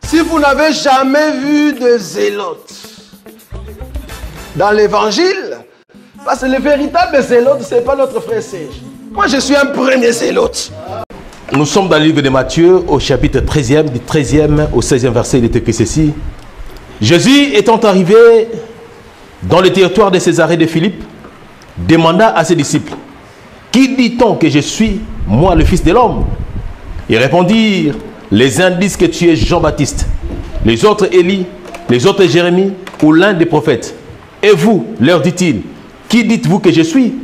Si vous n'avez jamais vu de zélotes dans l'évangile, parce que le véritable zélote, ce n'est pas notre frère Serge. Moi, je suis un premier zélote. Nous sommes dans le livre de Matthieu, au chapitre 13e, du 13e au 16e verset, il est écrit ceci. Jésus étant arrivé dans le territoire de Césarée de Philippe, demanda à ses disciples, qui dit-on que je suis, moi le Fils de l'homme? Ils répondirent, les uns disent que tu es Jean-Baptiste, les autres Élie, les autres Jérémie ou l'un des prophètes. Et vous, leur dit-il, qui dites-vous que je suis?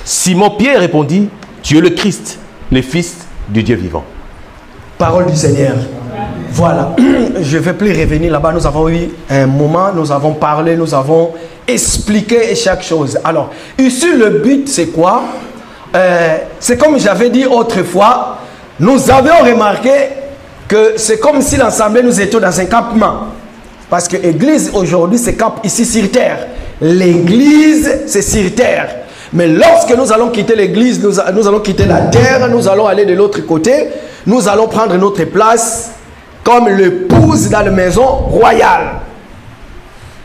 Simon-Pierre répondit, tu es le Christ, le Fils du Dieu vivant. Parole du Seigneur. Voilà, je ne vais plus revenir là-bas. Nous avons eu un moment, nous avons parlé, nous avons expliqué chaque chose. Alors, ici, le but, c'est quoi? C'est comme j'avais dit autrefois, nous avions remarqué que c'est comme si l'Assemblée, nous étions dans un campement. Parce que l'Église, aujourd'hui, se campe ici sur terre. L'Église, c'est sur terre. Mais lorsque nous allons quitter l'Église, nous allons quitter la terre, nous allons aller de l'autre côté, nous allons prendre notre place comme l'épouse dans la maison royale.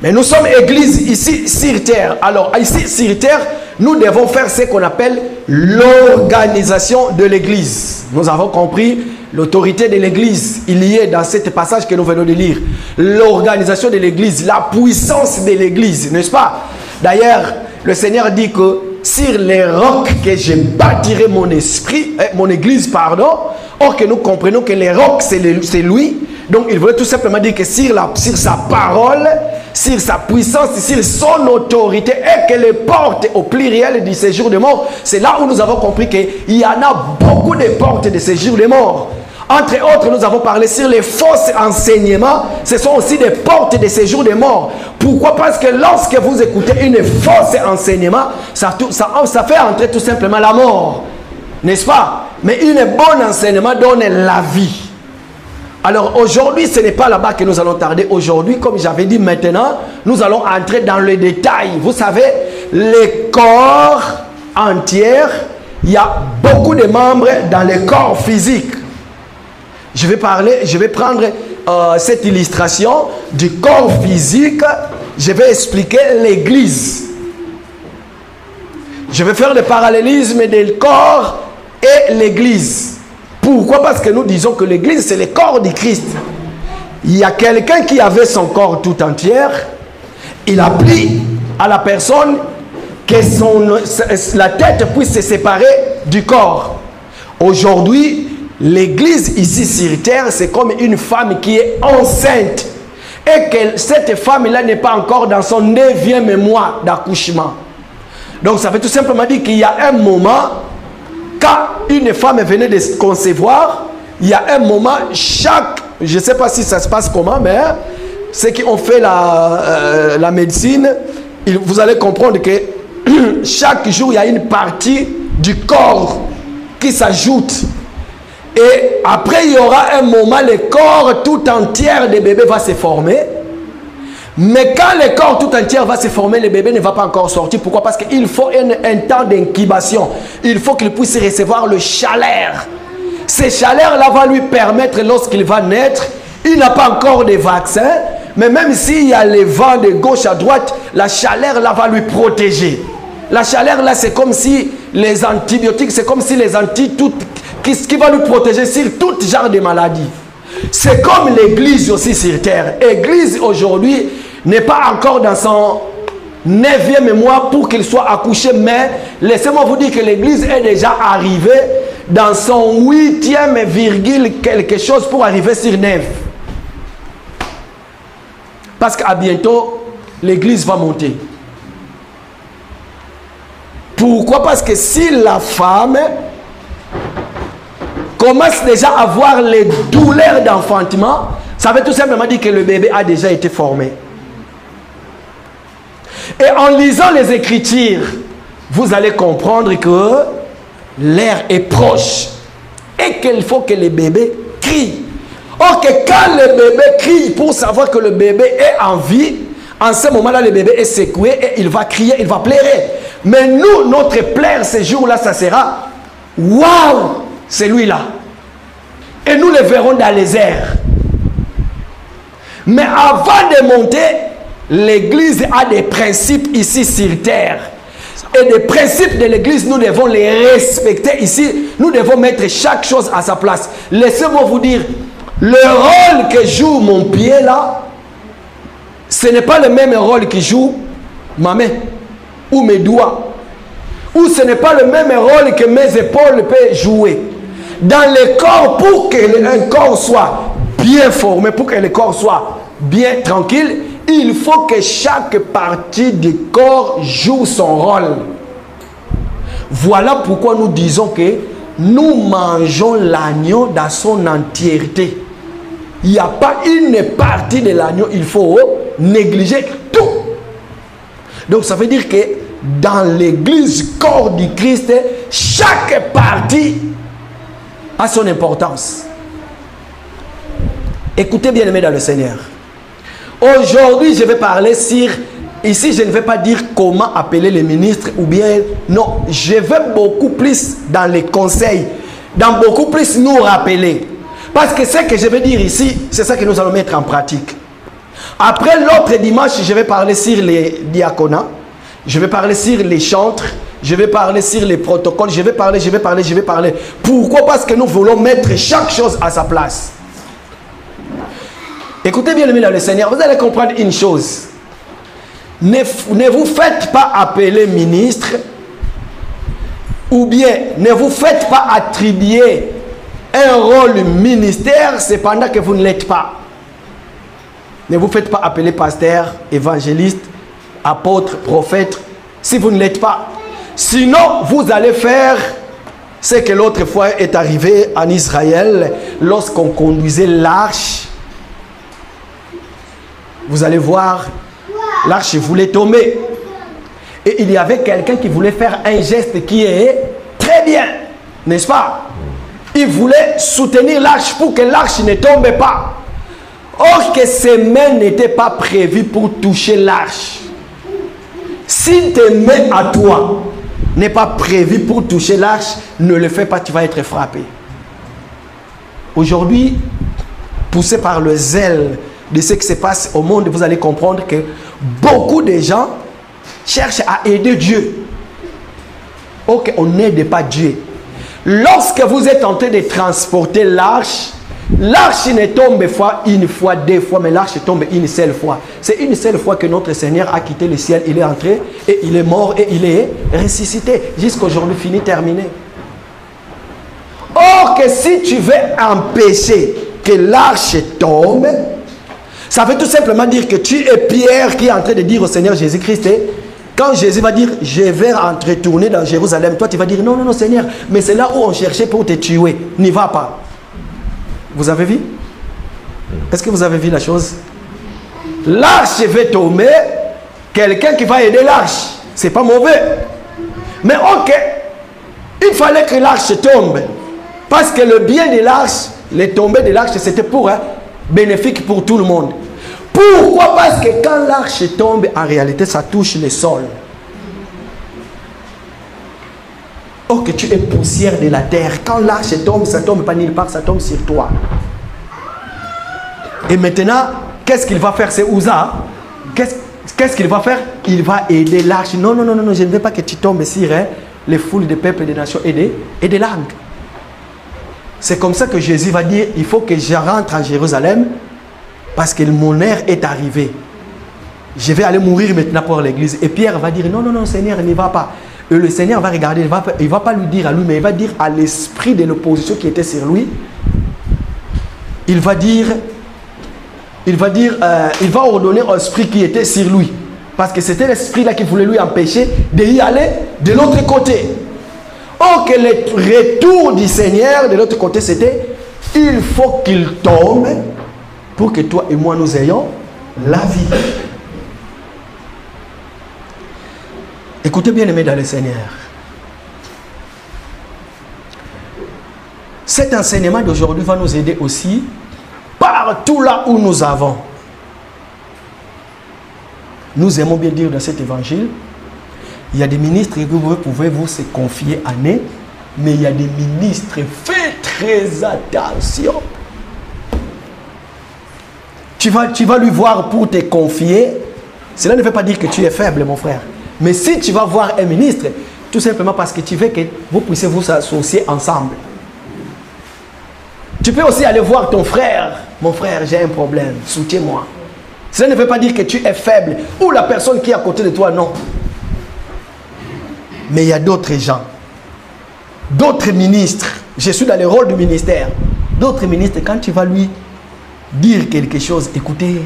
Mais nous sommes Église ici sur terre. Alors ici sur terre, nous devons faire ce qu'on appelle l'organisation de l'Église. Nous avons compris l'autorité de l'Église. Il y est dans ce passage que nous venons de lire. L'organisation de l'Église, la puissance de l'Église, n'est-ce pas? D'ailleurs, le Seigneur dit que sur les rocs que je bâtirai mon esprit, mon Église, pardon. Or que nous comprenons que les rocs, c'est lui. Donc il veut tout simplement dire que sur sa parole, sur sa puissance, sur son autorité, et que les portes au pluriel du séjour des morts, c'est là où nous avons compris qu'il y en a beaucoup de portes de séjour des morts. Entre autres, nous avons parlé sur les fausses enseignements. Ce sont aussi des portes de séjour des morts. Pourquoi? Parce que lorsque vous écoutez une fausse enseignement, ça fait entrer tout simplement la mort. N'est-ce pas? Mais une bonne enseignement donne la vie. Alors aujourd'hui, ce n'est pas là-bas que nous allons tarder. Aujourd'hui, comme j'avais dit maintenant, nous allons entrer dans le détail. Vous savez, le corps entier, il y a beaucoup de membres dans le corps physique. Je vais prendre cette illustration du corps physique. Je vais expliquer l'Église. Je vais faire le parallélisme du corps et l'Église. Pourquoi? Parce que nous disons que l'Église, c'est le corps du Christ. Il y a quelqu'un qui avait son corps tout entier. Il a pris à la personne que la tête puisse se séparer du corps. Aujourd'hui, l'Église ici sur terre, c'est comme une femme qui est enceinte. Et que cette femme-là n'est pas encore dans son 9e mois d'accouchement. Donc ça veut tout simplement dire qu'il y a un moment, quand une femme venait de se concevoir, il y a un moment, je ne sais pas si ça se passe comment, mais ceux qui ont fait la médecine, vous allez comprendre que chaque jour, il y a une partie du corps qui s'ajoute. Et après, il y aura un moment, le corps tout entier des bébés va se former. Mais quand le corps tout entier va se former, le bébé ne va pas encore sortir. Pourquoi? Parce qu'il faut un temps d'incubation. Il faut qu'il puisse recevoir le chaleur. Ce chaleur-là va lui permettre, lorsqu'il va naître, il n'a pas encore de vaccin, mais même s'il y a les vents de gauche à droite, la chaleur-là va lui protéger. La chaleur-là, c'est comme si les antibiotiques, c'est comme si les qui va lui protéger sur tout genre de maladies. C'est comme l'Église aussi sur terre. L'Église aujourd'hui n'est pas encore dans son 9e mois pour qu'il soit accouché, mais laissez-moi vous dire que l'Église est déjà arrivée dans son 8e virgule quelque chose pour arriver sur 9. Parce qu'à bientôt, l'Église va monter. Pourquoi? Parce que si la femme commence déjà à avoir les douleurs d'enfantement, ça veut tout simplement dire que le bébé a déjà été formé. Et en lisant les Écritures, vous allez comprendre que l'heure est proche et qu'il faut que le bébé crie. Or que quand le bébé crie pour savoir que le bébé est en vie, en ce moment-là, le bébé est secoué et il va crier, il va pleurer. Mais nous, notre plaire ce jour-là, ça sera « Waouh !» C'est lui-là. Et nous le verrons dans les airs. Mais avant de monter, l'église a des principes ici sur terre. Et les principes de l'église, nous devons les respecter ici. Nous devons mettre chaque chose à sa place. Laissez-moi vous dire, le rôle que joue mon pied là, ce n'est pas le même rôle que joue ma main ou mes doigts. Ou ce n'est pas le même rôle que mes épaules peuvent jouer. Dans le corps, pour qu'un corps soit bien formé, pour que le corps soit bien tranquille, il faut que chaque partie du corps joue son rôle. Voilà pourquoi nous disons que nous mangeons l'agneau dans son entièreté. Il n'y a pas une partie de l'agneau, il faut négliger tout. Donc ça veut dire que dans l'église corps du Christ, chaque partie a son importance. Écoutez bien aimés dans le Seigneur. Aujourd'hui, je vais parler sur... Ici, je ne vais pas dire comment appeler les ministres ou bien... Non, je vais beaucoup plus dans les conseils, dans beaucoup plus nous rappeler. Parce que ce que je vais dire ici, c'est ça que nous allons mettre en pratique. Après l'autre dimanche, je vais parler sur les diaconats, je vais parler sur les chantres, je vais parler sur les protocoles, je vais parler. Pourquoi? Parce que nous voulons mettre chaque chose à sa place. Écoutez bien le Seigneur, vous allez comprendre une chose. Ne vous faites pas appeler ministre ou bien ne vous faites pas attribuer un rôle ministère cependant que vous ne l'êtes pas. Ne vous faites pas appeler pasteur, évangéliste, apôtre, prophète si vous ne l'êtes pas. Sinon, vous allez faire ce que l'autre fois est arrivé en Israël lorsqu'on conduisait l'arche. Vous allez voir, l'arche voulait tomber. Et il y avait quelqu'un qui voulait faire un geste qui est très bien, n'est-ce pas? Il voulait soutenir l'arche pour que l'arche ne tombe pas. Or que ses mains n'étaient pas prévues pour toucher l'arche. Si tes mains à toi n'est pas prévues pour toucher l'arche, ne le fais pas, tu vas être frappé. Aujourd'hui, poussé par le zèle de ce qui se passe au monde, vous allez comprendre que beaucoup de gens cherchent à aider Dieu. Ok, on n'aide pas Dieu. Lorsque vous êtes en train de transporter l'arche, l'arche ne tombe pas une fois, deux fois, mais l'arche tombe une seule fois. C'est une seule fois que notre Seigneur a quitté le ciel, il est entré et il est mort et il est ressuscité. Jusqu'aujourd'hui, fini, terminé. Or que si tu veux empêcher que l'arche tombe, ça veut tout simplement dire que tu es Pierre qui est en train de dire au Seigneur Jésus-Christ, quand Jésus va dire, je vais retourner dans Jérusalem, toi tu vas dire, non, non, non Seigneur, mais c'est là où on cherchait pour te tuer, n'y va pas. Vous avez vu? Est-ce que vous avez vu la chose? L'arche va tomber, quelqu'un qui va aider l'arche, c'est pas mauvais. Mais ok, il fallait que l'arche tombe, parce que le bien de l'arche, les tombées de l'arche, c'était pour bénéfique pour tout le monde. Pourquoi? Parce que quand l'arche tombe, en réalité, ça touche le sol. Oh, que tu es poussière de la terre. Quand l'arche tombe, ça tombe pas nulle part, ça tombe sur toi. Et maintenant, qu'est-ce qu'il va faire? C'est Uza. Qu'est-ce qu'il va faire? Il va aider l'arche. Non, non, non, non, je ne veux pas que tu tombes sur les foules de peuples, des nations et des langues. C'est comme ça que Jésus va dire, il faut que je rentre à Jérusalem parce que mon heure est arrivée. Je vais aller mourir maintenant pour l'église. Et Pierre va dire, non, non, non, Seigneur, n'y va pas. Et le Seigneur va regarder, il ne va pas lui dire à lui, mais il va dire à l'esprit de l'opposition qui était sur lui. Il va ordonner au esprit qui était sur lui. Parce que c'était l'esprit-là qui voulait lui empêcher d'y aller de l'autre côté. Or que le retour du Seigneur de l'autre côté, c'était, il faut qu'il tombe pour que toi et moi nous ayons la vie. Écoutez bien aimés dans le Seigneur. Cet enseignement d'aujourd'hui va nous aider aussi partout là où nous avons. Nous aimons bien dire dans cet évangile, il y a des ministres que vous pouvez vous se confier à eux, mais il y a des ministres, faites très attention. tu vas lui voir pour te confier, cela ne veut pas dire que tu es faible, mon frère. Mais si tu vas voir un ministre, tout simplement parce que tu veux que vous puissiez vous associer ensemble. Tu peux aussi aller voir ton frère. Mon frère, j'ai un problème, soutiens-moi. Cela ne veut pas dire que tu es faible ou la personne qui est à côté de toi, non. Mais il y a d'autres gens, d'autres ministres. Je suis dans le rôle du ministère. D'autres ministres, quand tu vas lui dire quelque chose, écoutez,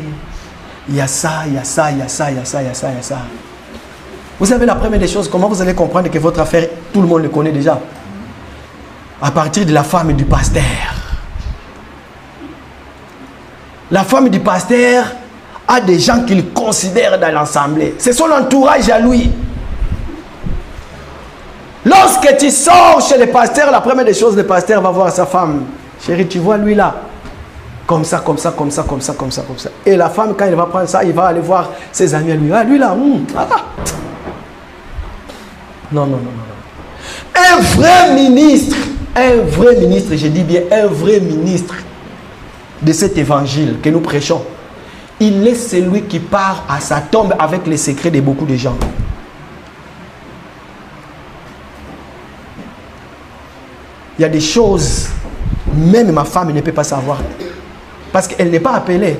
il y a ça, il y a ça, il y a ça, il y a ça, il y a ça, il y a ça. Vous savez la première des choses, comment vous allez comprendre que votre affaire, tout le monde le connaît déjà? À partir de la femme du pasteur. La femme du pasteur a des gens qu'il considère dans l'assemblée. C'est son entourage à lui. Lorsque tu sors chez le pasteur, la première des choses, le pasteur va voir sa femme. Chérie, tu vois lui là? Comme ça, comme ça, comme ça, comme ça, comme ça, comme ça. Et la femme, quand il va prendre ça, il va aller voir ses amis à lui. Ah, lui là, Non, non, non, non. Un vrai ministre, je dis bien un vrai ministre de cet évangile que nous prêchons, il est celui qui part à sa tombe avec les secrets de beaucoup de gens. Il y a des choses, même ma femme ne peut pas savoir. Parce qu'elle n'est pas appelée.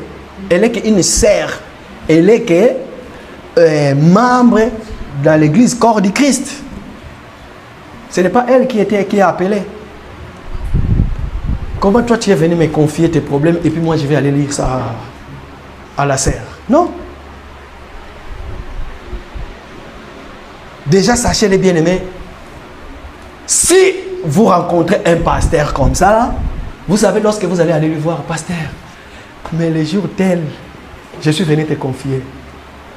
Elle est qu'une sœur. Elle est que membre dans l'église corps du Christ. Ce n'est pas elle qui est appelée. Comment toi tu es venu me confier tes problèmes et puis moi je vais aller lire ça à la sœur? Non. Déjà sachez les bien-aimés, si vous rencontrez un pasteur comme ça, là, vous savez lorsque vous allez aller lui voir, pasteur, mais le jour tel, je suis venu te confier.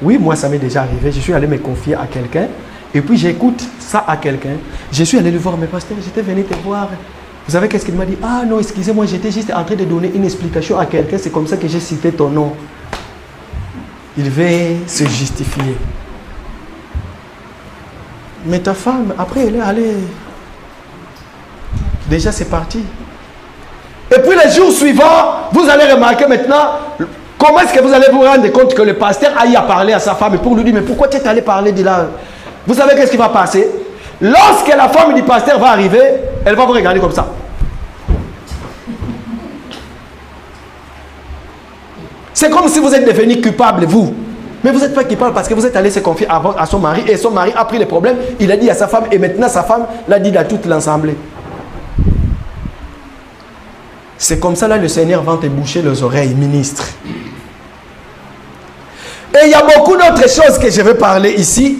Oui, moi ça m'est déjà arrivé, je suis allé me confier à quelqu'un et puis j'écoute ça à quelqu'un. Je suis allé lui voir, mais pasteur, j'étais venu te voir. Vous savez qu'est-ce qu'il m'a dit? Ah non, excusez-moi, j'étais juste en train de donner une explication à quelqu'un, c'est comme ça que j'ai cité ton nom. Il veut se justifier. Mais ta femme, après, elle est allée. Déjà, c'est parti. Et puis, les jours suivants, vous allez remarquer maintenant, comment est-ce que vous allez vous rendre compte que le pasteur a eu à parler à sa femme pour lui dire, mais pourquoi tu es allé parler de là? Vous savez qu'est-ce qui va passer? Lorsque la femme du pasteur va arriver, elle va vous regarder comme ça. C'est comme si vous êtes devenu coupable, vous. Mais vous n'êtes pas coupable parce que vous êtes allé se confier à son mari et son mari a pris les problèmes, il a dit à sa femme et maintenant sa femme l'a dit à toute l'assemblée. C'est comme ça là le Seigneur va te boucher les oreilles, ministre. Et il y a beaucoup d'autres choses que je vais parler ici.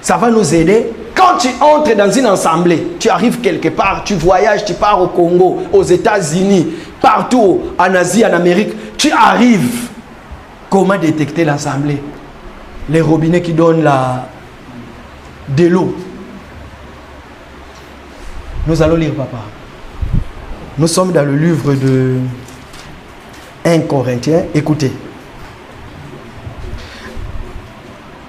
Ça va nous aider. Quand tu entres dans une assemblée, tu arrives quelque part, tu voyages, tu pars au Congo, aux États-Unis, partout en Asie, en Amérique, tu arrives. Comment détecter l'assemblée? Les robinets qui donnent de l'eau. Nous allons lire, papa. Nous sommes dans le livre de 1 Corinthiens. Écoutez.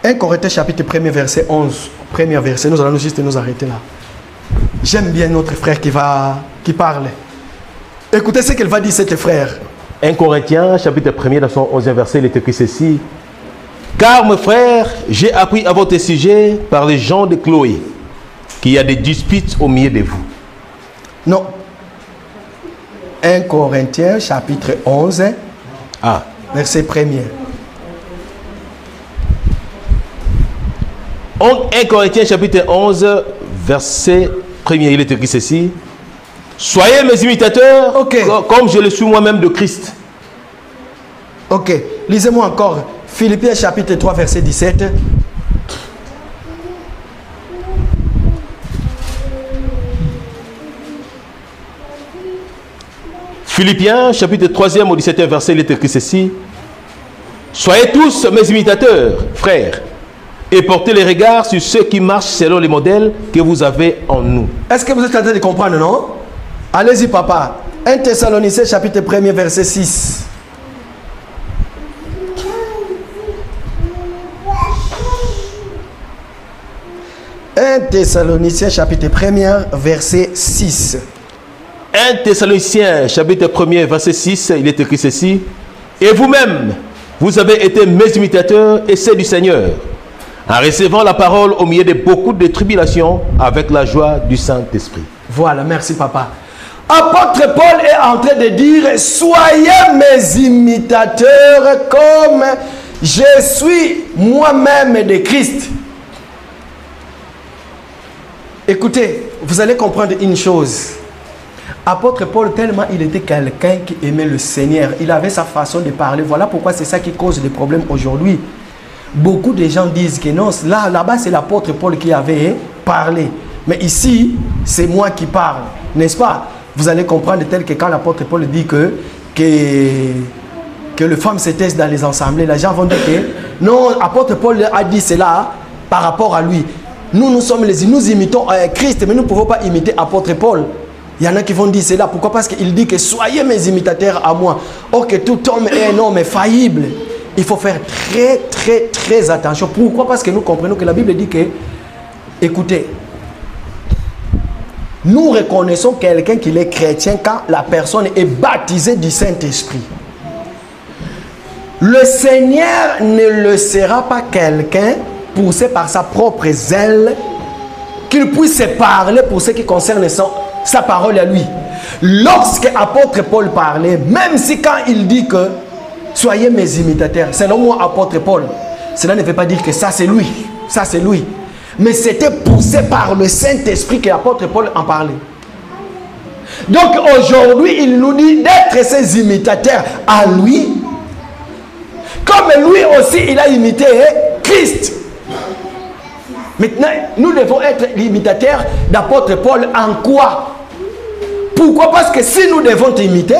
1 Corinthiens chapitre 1er verset 11. Premier verset, nous allons juste nous arrêter là. J'aime bien notre frère qui parle. Écoutez ce qu'il va dire, cet frère. 1 Corinthiens, chapitre 1er, dans son 11e verset, il est écrit ceci. Car, mes frères, j'ai appris à votre sujet par les gens de Chloé qu'il y a des disputes au milieu de vous. Non. 1 Corinthiens, chapitre 11, verset 1er. 1 Corinthiens chapitre 11, verset 1er, il est écrit ceci. Soyez mes imitateurs, comme je le suis moi-même de Christ. Ok, lisez-moi encore. Philippiens chapitre 3, verset 17. Philippiens chapitre 3e au 17e verset, il est écrit ceci. Soyez tous mes imitateurs, frères, et portez les regards sur ceux qui marchent selon les modèles que vous avez en nous. Est-ce que vous êtes en train de comprendre, non? Allez-y, papa. 1 Thessaloniciens, chapitre 1er, verset 6. Thessaloniciens, chapitre 1er, verset 6. 1 Thessaloniciens, chapitre 1er, verset 6, il est écrit ceci. Et vous-même, vous avez été mes imitateurs et ceux du Seigneur, en recevant la parole au milieu de beaucoup de tribulations avec la joie du Saint-Esprit. Voilà, merci papa. Apôtre Paul est en train de dire, soyez mes imitateurs comme je suis moi-même de Christ. Écoutez, vous allez comprendre une chose. Apôtre Paul, tellement il était quelqu'un qui aimait le Seigneur, il avait sa façon de parler. Voilà pourquoi c'est ça qui cause des problèmes aujourd'hui. Beaucoup de gens disent que non, là-bas c'est l'apôtre Paul qui avait parlé. Mais ici, c'est moi qui parle, n'est-ce pas? Vous allez comprendre tel que quand l'apôtre Paul dit que les femmes se taisent dans les assemblées, les gens vont dire que non, l'apôtre Paul a dit cela par rapport à lui. Nous imitons Christ, mais nous ne pouvons pas imiter l'apôtre Paul. Il y en a qui vont dire cela. Pourquoi? Parce qu'il dit que soyez mes imitateurs à moi. Or que tout homme est un homme faillible. Il faut faire très attention. Pourquoi? Parce que nous comprenons que la Bible dit que, écoutez, nous reconnaissons quelqu'un qui est chrétien quand la personne est baptisée du Saint-Esprit. Le Seigneur ne le sera pas quelqu'un poussé par sa propre zèle, qu'il puisse parler pour ce qui concerne sa parole à lui. Lorsque l'apôtre Paul parlait, même si quand il dit que soyez mes imitateurs, selon moi apôtre Paul, cela ne veut pas dire que ça c'est lui, ça c'est lui. Mais c'était poussé par le Saint-Esprit que l'apôtre Paul en parlait. Donc aujourd'hui, il nous dit d'être ses imitateurs à lui, comme lui aussi il a imité Christ. Maintenant, nous devons être l'imitateur d'apôtre Paul en quoi? Pourquoi? Parce que si nous devons t'imiter,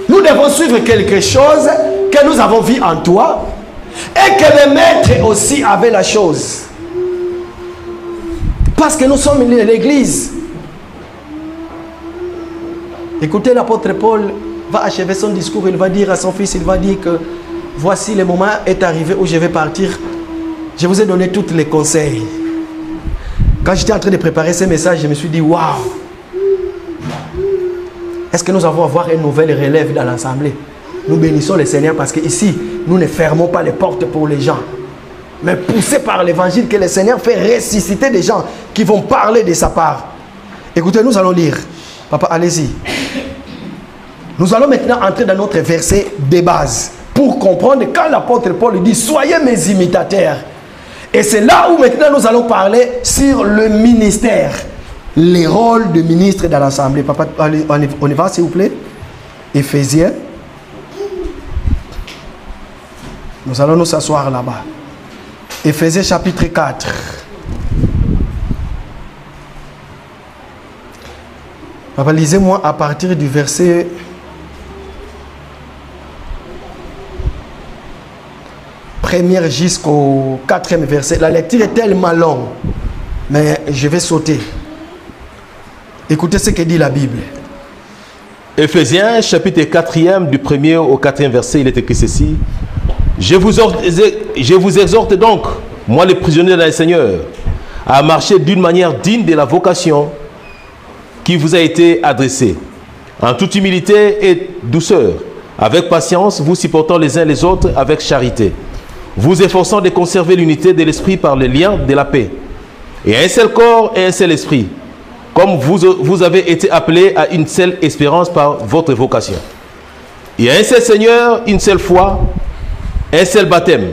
nous devons suivre quelque chose que nous avons vu en toi et que le maître aussi avait la chose. Parce que nous sommes l'église. Écoutez, l'apôtre Paul va achever son discours, il va dire à son fils, il va dire que voici le moment est arrivé où je vais partir. Je vous ai donné tous les conseils. Quand j'étais en train de préparer ce message, je me suis dit, waouh! Est-ce que nous allons avoir une nouvelle relève dans l'assemblée? Nous bénissons le Seigneur parce qu'ici, nous ne fermons pas les portes pour les gens. Mais poussés par l'évangile que le Seigneur fait ressusciter des gens qui vont parler de sa part. Écoutez, nous allons lire. Papa, allez-y. Nous allons maintenant entrer dans notre verset de base pour comprendre quand l'apôtre Paul dit « Soyez mes imitateurs ». Et c'est là où maintenant nous allons parler sur le ministère. Les rôles de ministre dans l'assemblée. Papa, allez, on y va s'il vous plaît. Éphésiens. Nous allons nous asseoir là-bas. Éphésiens chapitre 4. Papa, lisez-moi à partir du verset 1er jusqu'au 4e verset. La lecture est tellement longue, mais je vais sauter. Écoutez ce que dit la Bible. Éphésiens chapitre 4e du 1er au 4e verset, il est écrit ceci. Je vous exhorte donc, moi les prisonniers dans le Seigneur, à marcher d'une manière digne de la vocation qui vous a été adressée, en toute humilité et douceur, avec patience, vous supportant les uns les autres avec charité, vous efforçant de conserver l'unité de l'esprit par le lien de la paix, et un seul corps et un seul esprit, comme vous avez été appelés à une seule espérance par votre vocation. Et un seul Seigneur, une seule foi, un seul baptême,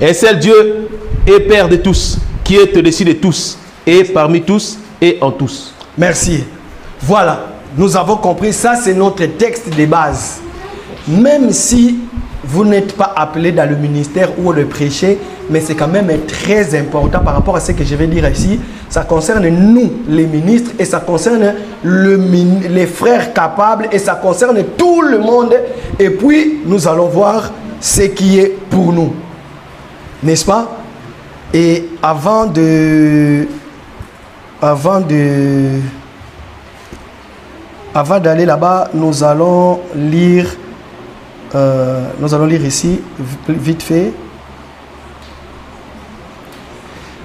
un seul Dieu et Père de tous, qui est au-dessus de tous, et parmi tous et en tous. Merci. Voilà, nous avons compris, ça c'est notre texte de base. Même si vous n'êtes pas appelé dans le ministère ou le prêcher, mais c'est quand même très important par rapport à ce que je vais dire ici. Ça concerne nous, les ministres, et ça concerne les frères capables, et ça concerne tout le monde. Et puis, nous allons voir ce qui est pour nous. N'est-ce pas? Et avant d'aller là-bas, nous allons lire ici, vite fait.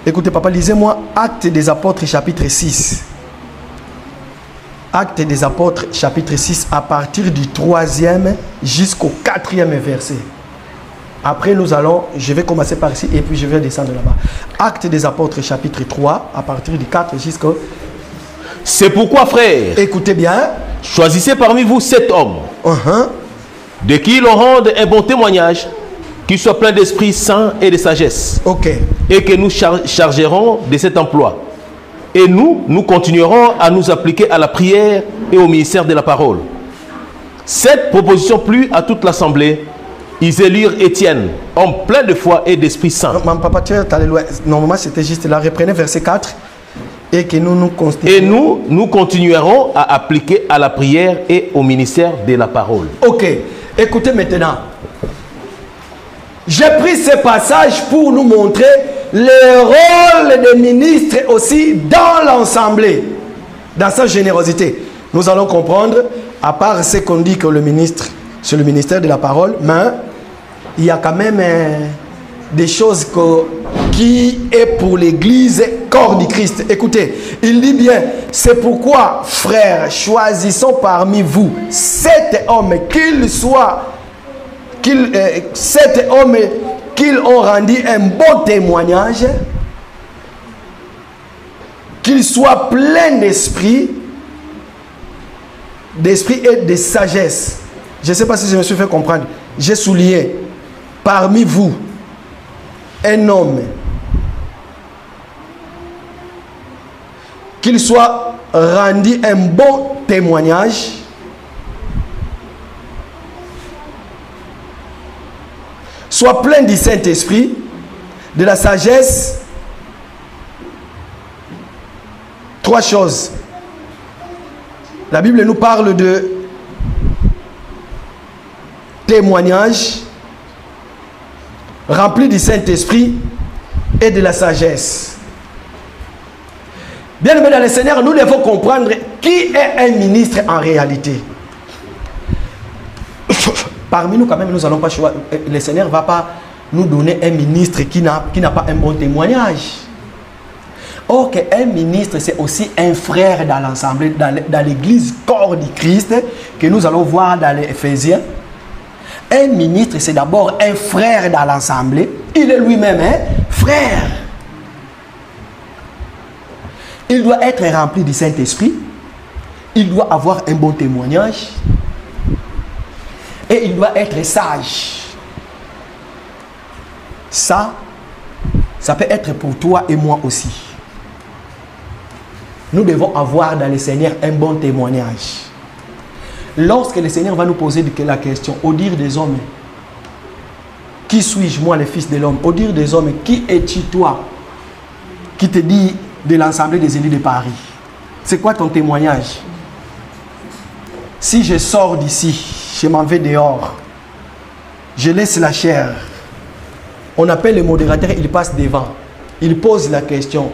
Écoutez, papa, lisez-moi Actes des Apôtres, chapitre 6. Actes des apôtres, chapitre 6, à partir du 3e jusqu'au 4e verset. Après, je vais commencer par ici et puis je vais descendre là-bas. Actes des apôtres, chapitre 3, à partir du 4 jusqu'au... C'est pourquoi, frères, écoutez bien, choisissez parmi vous 7 hommes, de qui l'on rende un bon témoignage, qui soit plein d'Esprit Saint et de sagesse, et que nous chargerons de cet emploi. Et nous continuerons à nous appliquer à la prière et au ministère de la parole. Cette proposition plut à toute l'assemblée. Ils élirent Étienne, homme plein de foi et d'Esprit Saint. Papa, tu es allé loin. Normalement, c'était juste là. Reprenez verset 4. Et que et nous continuerons à appliquer à la prière et au ministère de la parole. Ok. Écoutez maintenant. J'ai pris ce passage pour nous montrer le rôle des ministres aussi dans l'assemblée, dans sa générosité. Nous allons comprendre, à part ce qu'on dit que le ministre, c'est le ministère de la parole, mais il y a quand même des choses qui est pour l'Église, corps du Christ. Écoutez, il dit bien, c'est pourquoi, frères, choisissons parmi vous 7 hommes, qu'ils ont rendu un bon témoignage, qu'ils soient pleins d'esprit et de sagesse. Je ne sais pas si je me suis fait comprendre. J'ai souligné, parmi vous, un homme, qu'il soit rendu un bon témoignage, soit plein du Saint-Esprit, de la sagesse. 3 choses. La Bible nous parle de témoignage, rempli du Saint-Esprit et de la sagesse. Bien aimés dans le Seigneur, nous devons comprendre qui est un ministre en réalité. Parmi nous, quand même, nous n'allons pas choisir. Le Seigneur ne va pas nous donner un ministre qui n'a pas un bon témoignage. Or, qu'un ministre, c'est aussi un frère dans l'ensemble, dans l'église corps du Christ, que nous allons voir dans les Éphésiens. Un ministre, c'est d'abord un frère dans l'ensemble. Il est lui-même un frère. Il doit être rempli du Saint-Esprit. Il doit avoir un bon témoignage. Et il doit être sage. Ça peut être pour toi et moi aussi. Nous devons avoir dans le Seigneur un bon témoignage. Lorsque le Seigneur va nous poser la question, au dire des hommes, qui suis-je, moi, le Fils de l'homme? Au dire des hommes, qui es-tu, toi, qui te dit de l'Assemblée des élus de Paris? C'est quoi ton témoignage? Si je sors d'ici, je m'en vais dehors, je laisse la chair, on appelle le modérateur, il passe devant, il pose la question.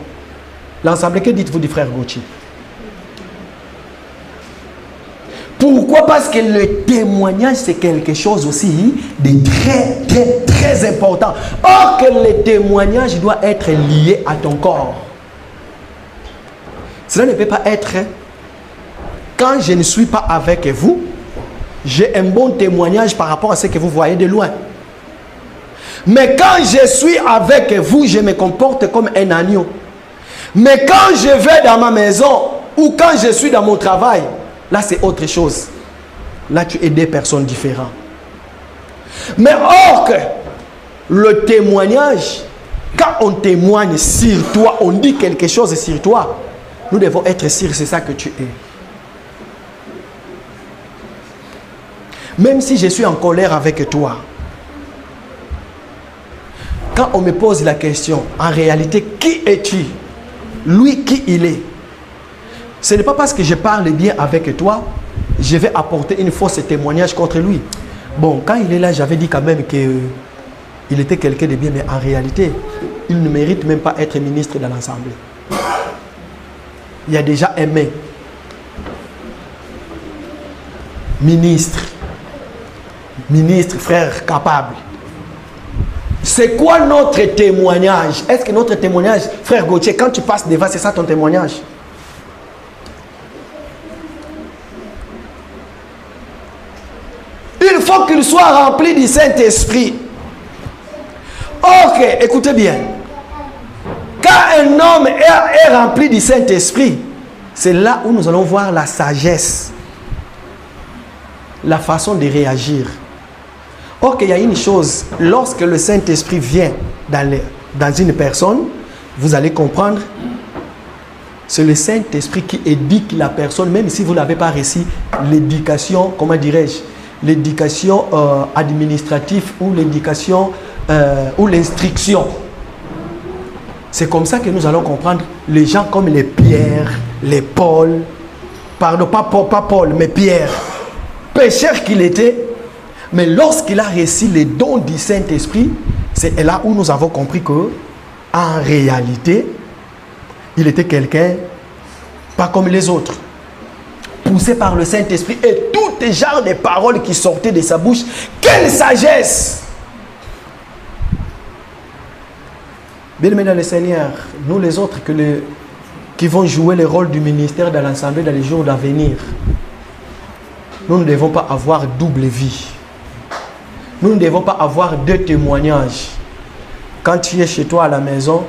L'Assemblée, que dites-vous du frère Gauthier? Pourquoi? Parce que le témoignage, c'est quelque chose aussi de très important. Or que le témoignage doit être lié à ton corps. Cela ne peut pas être, quand je ne suis pas avec vous, j'ai un bon témoignage par rapport à ce que vous voyez de loin. Mais quand je suis avec vous, je me comporte comme un agneau. Mais quand je vais dans ma maison ou quand je suis dans mon travail, là c'est autre chose. Là tu es des personnes différentes. Mais or que le témoignage, quand on témoigne sur toi, on dit quelque chose sur toi, nous devons être sûrs, c'est ça que tu es. Même si je suis en colère avec toi, quand on me pose la question, en réalité, qui es-tu? Lui, qui il est? Ce n'est pas parce que je parle bien avec toi, je vais apporter une fausse témoignage contre lui. Bon, quand il est là, j'avais dit quand même qu'il était quelqu'un de bien, mais en réalité, il ne mérite même pas être ministre de l'Assemblée. Il y a déjà aimé. Ministre, frère capable. C'est quoi notre témoignage? Est-ce que notre témoignage, frère Gauthier, quand tu passes devant, c'est ça ton témoignage? qu'il soit rempli du Saint-Esprit. Ok, écoutez bien. Quand un homme est rempli du Saint-Esprit, c'est là où nous allons voir la sagesse, la façon de réagir. Ok, il y a une chose, lorsque le Saint-Esprit vient dans une personne, vous allez comprendre, c'est le Saint-Esprit qui éduque la personne, même si vous n'avez pas reçu l'éducation, comment dirais-je, l'éducation administrative ou l'éducation ou l'instruction. C'est comme ça que nous allons comprendre les gens comme les Pierre, les Paul, pardon, pas Paul, mais Pierre, pécheur qu'il était, mais lorsqu'il a reçu les dons du Saint-Esprit, c'est là où nous avons compris que, en réalité, il était quelqu'un pas comme les autres, poussé par le Saint-Esprit et tout les genres de paroles qui sortaient de sa bouche. Quelle sagesse! Bien-aimés dans le Seigneur, nous les autres qui vont jouer le rôle du ministère dans l'Assemblée dans les jours d'avenir, nous ne devons pas avoir double vie. Nous ne devons pas avoir deux témoignages. Quand tu es chez toi à la maison,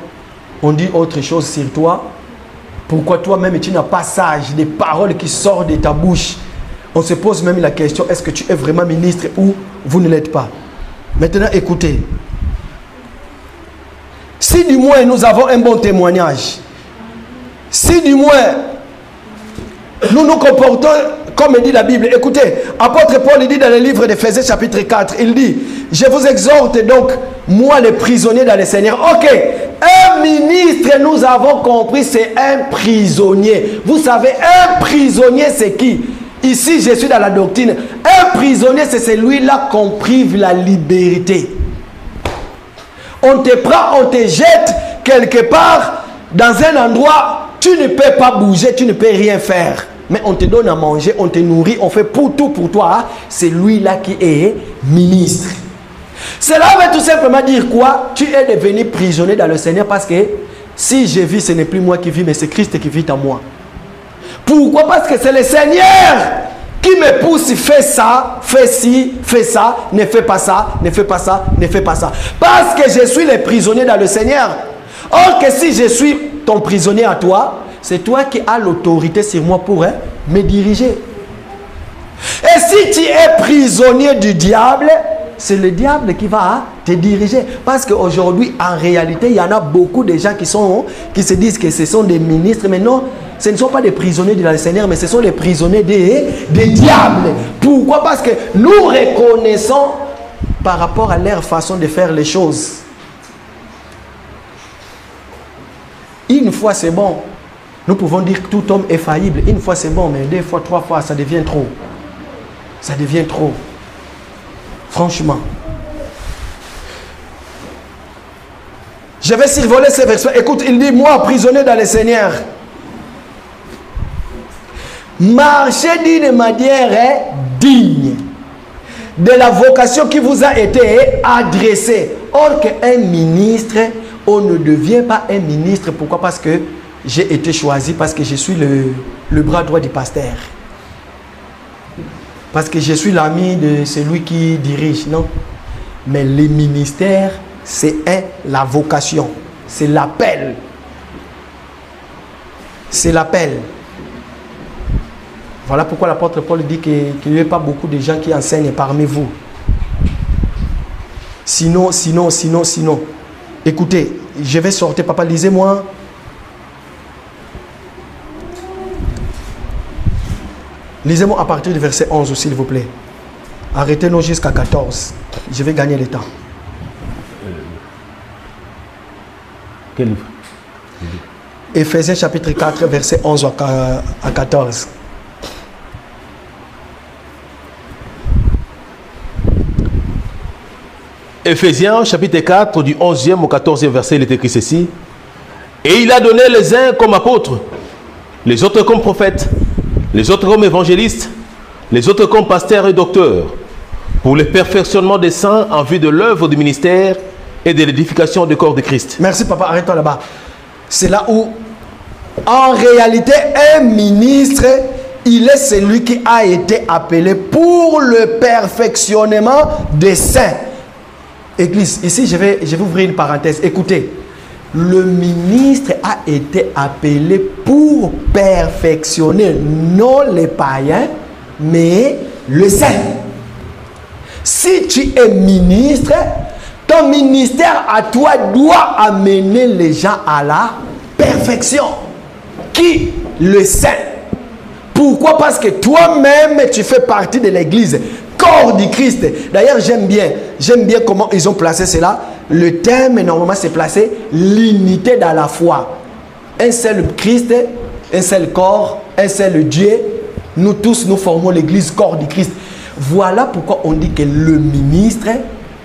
on dit autre chose sur toi. Pourquoi toi-même tu n'as pas sage des paroles qui sortent de ta bouche? On se pose même la question, est-ce que tu es vraiment ministre ou vous ne l'êtes pas? Maintenant, écoutez. Si du moins nous avons un bon témoignage, si du moins nous nous comportons comme dit la Bible, écoutez, apôtre Paul il dit dans le livre d'Éphésiens chapitre 4, il dit, je vous exhorte donc, moi les prisonniers dans le Seigneur. Ok, un ministre, nous avons compris, c'est un prisonnier. Vous savez, un prisonnier c'est qui? Ici, je suis dans la doctrine. Un prisonnier, c'est celui-là qu'on prive la liberté. On te prend, on te jette quelque part dans un endroit, tu ne peux pas bouger, tu ne peux rien faire. Mais on te donne à manger, on te nourrit, on fait pour tout pour toi. C'est lui-là qui est ministre. Cela veut tout simplement dire quoi? Tu es devenu prisonnier dans le Seigneur parce que si je vis, ce n'est plus moi qui vis, mais c'est Christ qui vit en moi. Pourquoi? Parce que c'est le Seigneur qui me pousse, fais ça, fais ci, fais ça, ne fais pas ça, ne fais pas ça, ne fais pas ça. Parce que je suis le prisonnier dans le Seigneur. Or que si je suis ton prisonnier à toi, c'est toi qui as l'autorité sur moi pour me diriger. Et si tu es prisonnier du diable, c'est le diable qui va te diriger. Parce qu'aujourd'hui, en réalité, il y en a beaucoup de gens qui se disent que ce sont des ministres. Mais non, ce ne sont pas des prisonniers du Seigneur, mais ce sont les prisonniers des diables. Pourquoi? Parce que nous reconnaissons par rapport à leur façon de faire les choses. Une fois, c'est bon. Nous pouvons dire que tout homme est faillible. Une fois, c'est bon, mais deux fois, trois fois, ça devient trop. Ça devient trop. Franchement. Je vais survoler ces versets. Écoute, il dit, moi, prisonnier dans le Seigneur, marchez d'une manière digne de la vocation qui vous a été adressée. Or qu'un ministre, on ne devient pas un ministre. Pourquoi? Parce que j'ai été choisi, parce que je suis le bras droit du pasteur. Parce que je suis l'ami de celui qui dirige, non. Mais le ministère, c'est la vocation. C'est l'appel. C'est l'appel. Voilà pourquoi l'apôtre Paul dit qu'il n'y a pas beaucoup de gens qui enseignent parmi vous. Sinon. Écoutez, je vais sortir, papa, lisez-moi. Lisez-moi à partir du verset 11, s'il vous plaît. Arrêtez-nous jusqu'à 14. Je vais gagner le temps. Quel livre? Éphésiens chapitre 4, verset 11 à 14. Éphésiens chapitre 4, du 11e au 14e verset, il est écrit ceci. Et il a donné les uns comme apôtres, les autres comme prophètes, les autres comme évangélistes, les autres comme pasteurs et docteurs, pour le perfectionnement des saints en vue de l'œuvre du ministère et de l'édification du corps de Christ. Merci papa, arrête-toi là-bas. C'est là où, en réalité, un ministre, il est celui qui a été appelé pour le perfectionnement des saints. Église, ici je vais ouvrir une parenthèse. Écoutez, le ministre a été appelé pour perfectionner non les païens, mais le saint. Si tu es ministre, ton ministère à toi doit amener les gens à la perfection. Qui? Le saint. Pourquoi? Parce que toi-même, tu fais partie de l'église, corps du Christ. D'ailleurs, j'aime bien comment ils ont placé cela. Le thème, normalement, c'est placé l'unité dans la foi. Un seul Christ, un seul corps, un seul Dieu. Nous tous, nous formons l'église, corps du Christ. Voilà pourquoi on dit que le ministre,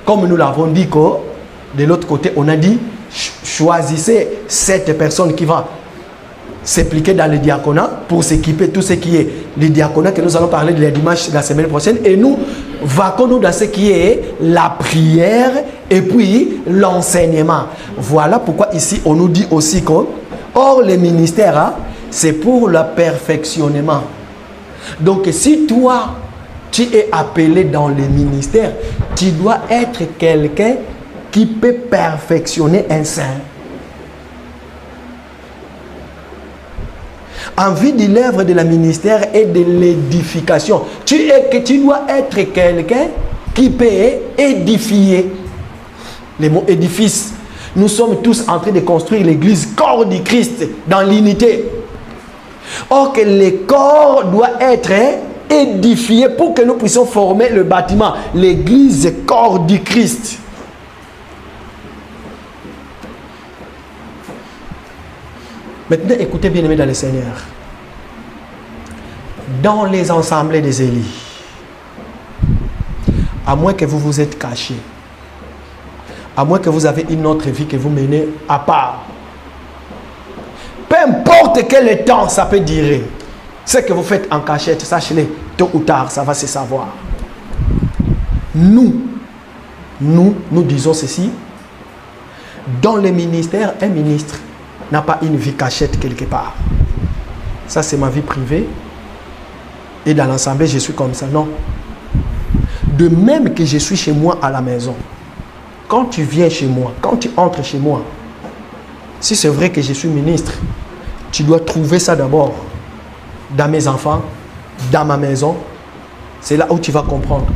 comme nous l'avons dit, de l'autre côté, on a dit, choisissez cette personne qui va s'impliquer dans le diaconat pour s'équiper tout ce qui est le diaconat que nous allons parler les dimanches de la semaine prochaine, et nous vaquons dans ce qui est la prière et puis l'enseignement. Voilà pourquoi ici on nous dit aussi que or les ministères, c'est pour le perfectionnement. Donc si toi tu es appelé dans les ministères, tu dois être quelqu'un qui peut perfectionner un saint. En vue de l'œuvre de la ministère et de l'édification. Tu dois être quelqu'un qui peut édifier. Les mots édifice. Nous sommes tous en train de construire l'église corps du Christ dans l'unité. Or que le corps doit être édifié pour que nous puissions former le bâtiment. L'église corps du Christ. Maintenant, écoutez bien aimés dans le Seigneur. Dans les assemblées des Élis, à moins que vous vous êtes caché, à moins que vous avez une autre vie que vous menez à part, peu importe quel temps ça peut durer, ce que vous faites en cachette, sachez-le, tôt ou tard, ça va se savoir. Nous disons ceci, dans les ministères, un ministre n'a pas une vie cachette quelque part. Ça, c'est ma vie privée. Et dans l'assemblée, je suis comme ça. Non. De même que je suis chez moi à la maison. Quand tu viens chez moi, quand tu entres chez moi, si c'est vrai que je suis ministre, tu dois trouver ça d'abord dans mes enfants, dans ma maison. C'est là où tu vas comprendre.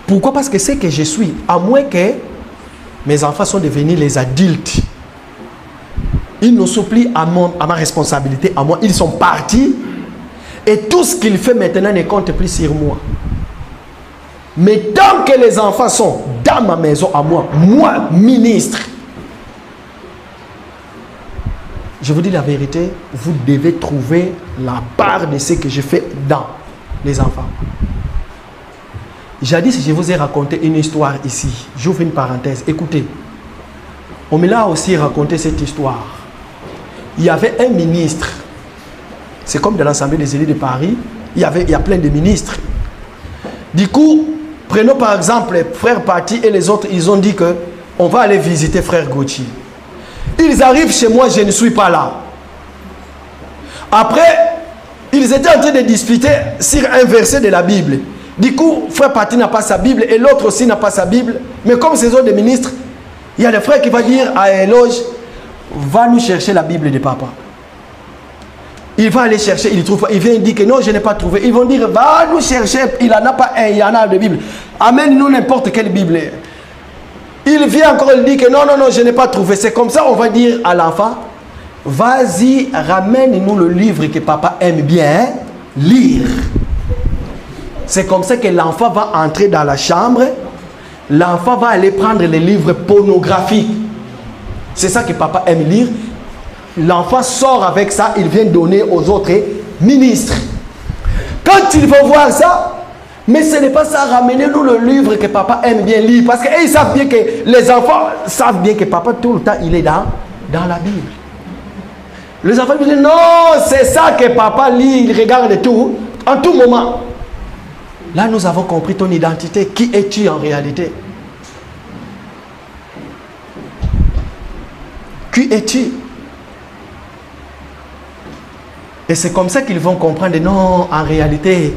Pourquoi? Parce que c'est que je suis, à moins que mes enfants sont devenus les adultes, ils ne sont plus à ma responsabilité, à moi. Ils sont partis et tout ce qu'ils font maintenant ne compte plus sur moi. Mais tant que les enfants sont dans ma maison à moi, moi, ministre, je vous dis la vérité, vous devez trouver la part de ce que je fais dans les enfants. Jadis, je vous ai raconté une histoire ici. J'ouvre une parenthèse. Écoutez, on me l'a aussi raconté cette histoire. Il y avait un ministre. C'est comme dans l'Assemblée des élus de Paris. Il y a plein de ministres. Du coup, prenons par exemple Frère Pati et les autres. Ils ont dit que on va aller visiter Frère Gauthier. Ils arrivent chez moi, je ne suis pas là. Après, ils étaient en train de discuter sur un verset de la Bible. Du coup, Frère Pati n'a pas sa Bible et l'autre aussi n'a pas sa Bible. Mais comme ces autres des ministres, il y a le frère qui va dire à Éloge, va nous chercher la Bible de papa. Il va aller chercher, il trouve pas. Il vient dire que non, je n'ai pas trouvé. Ils vont dire, va nous chercher, il n'en a pas un, il y en a de Bible. Amène-nous n'importe quelle Bible. Il vient encore, il dit que non, je n'ai pas trouvé. C'est comme ça, on va dire à l'enfant, vas-y, ramène-nous le livre que papa aime bien lire. C'est comme ça que l'enfant va entrer dans la chambre. L'enfant va aller prendre les livres pornographiques. C'est ça que papa aime lire. L'enfant sort avec ça, il vient donner aux autres ministres. Quand ils vont voir ça, mais ce n'est pas ça, ramenez-nous le livre que papa aime bien lire. Parce qu'ils savent bien que les enfants savent bien que papa tout le temps il est dans la Bible. Les enfants disent non, c'est ça que papa lit, il regarde tout, en tout moment. Là, nous avons compris ton identité. Qui es-tu en réalité? Qui es-tu? Et c'est comme ça qu'ils vont comprendre, non, en réalité,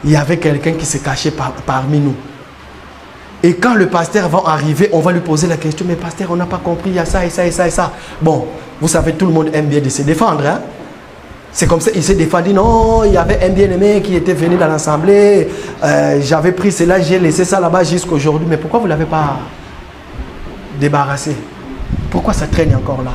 il y avait quelqu'un qui se cachait parmi nous. Et quand le pasteur va arriver, on va lui poser la question, mais pasteur, on n'a pas compris, il y a ça et ça et ça et ça. Bon, vous savez, tout le monde aime bien de se défendre. Hein? C'est comme ça, il s'est défendu, non, il y avait un bien-aimé qui était venu dans l'assemblée, j'avais pris cela, j'ai laissé ça là-bas jusqu'à aujourd'hui. Mais pourquoi vous ne l'avez pas débarrassé? Pourquoi ça traîne encore là?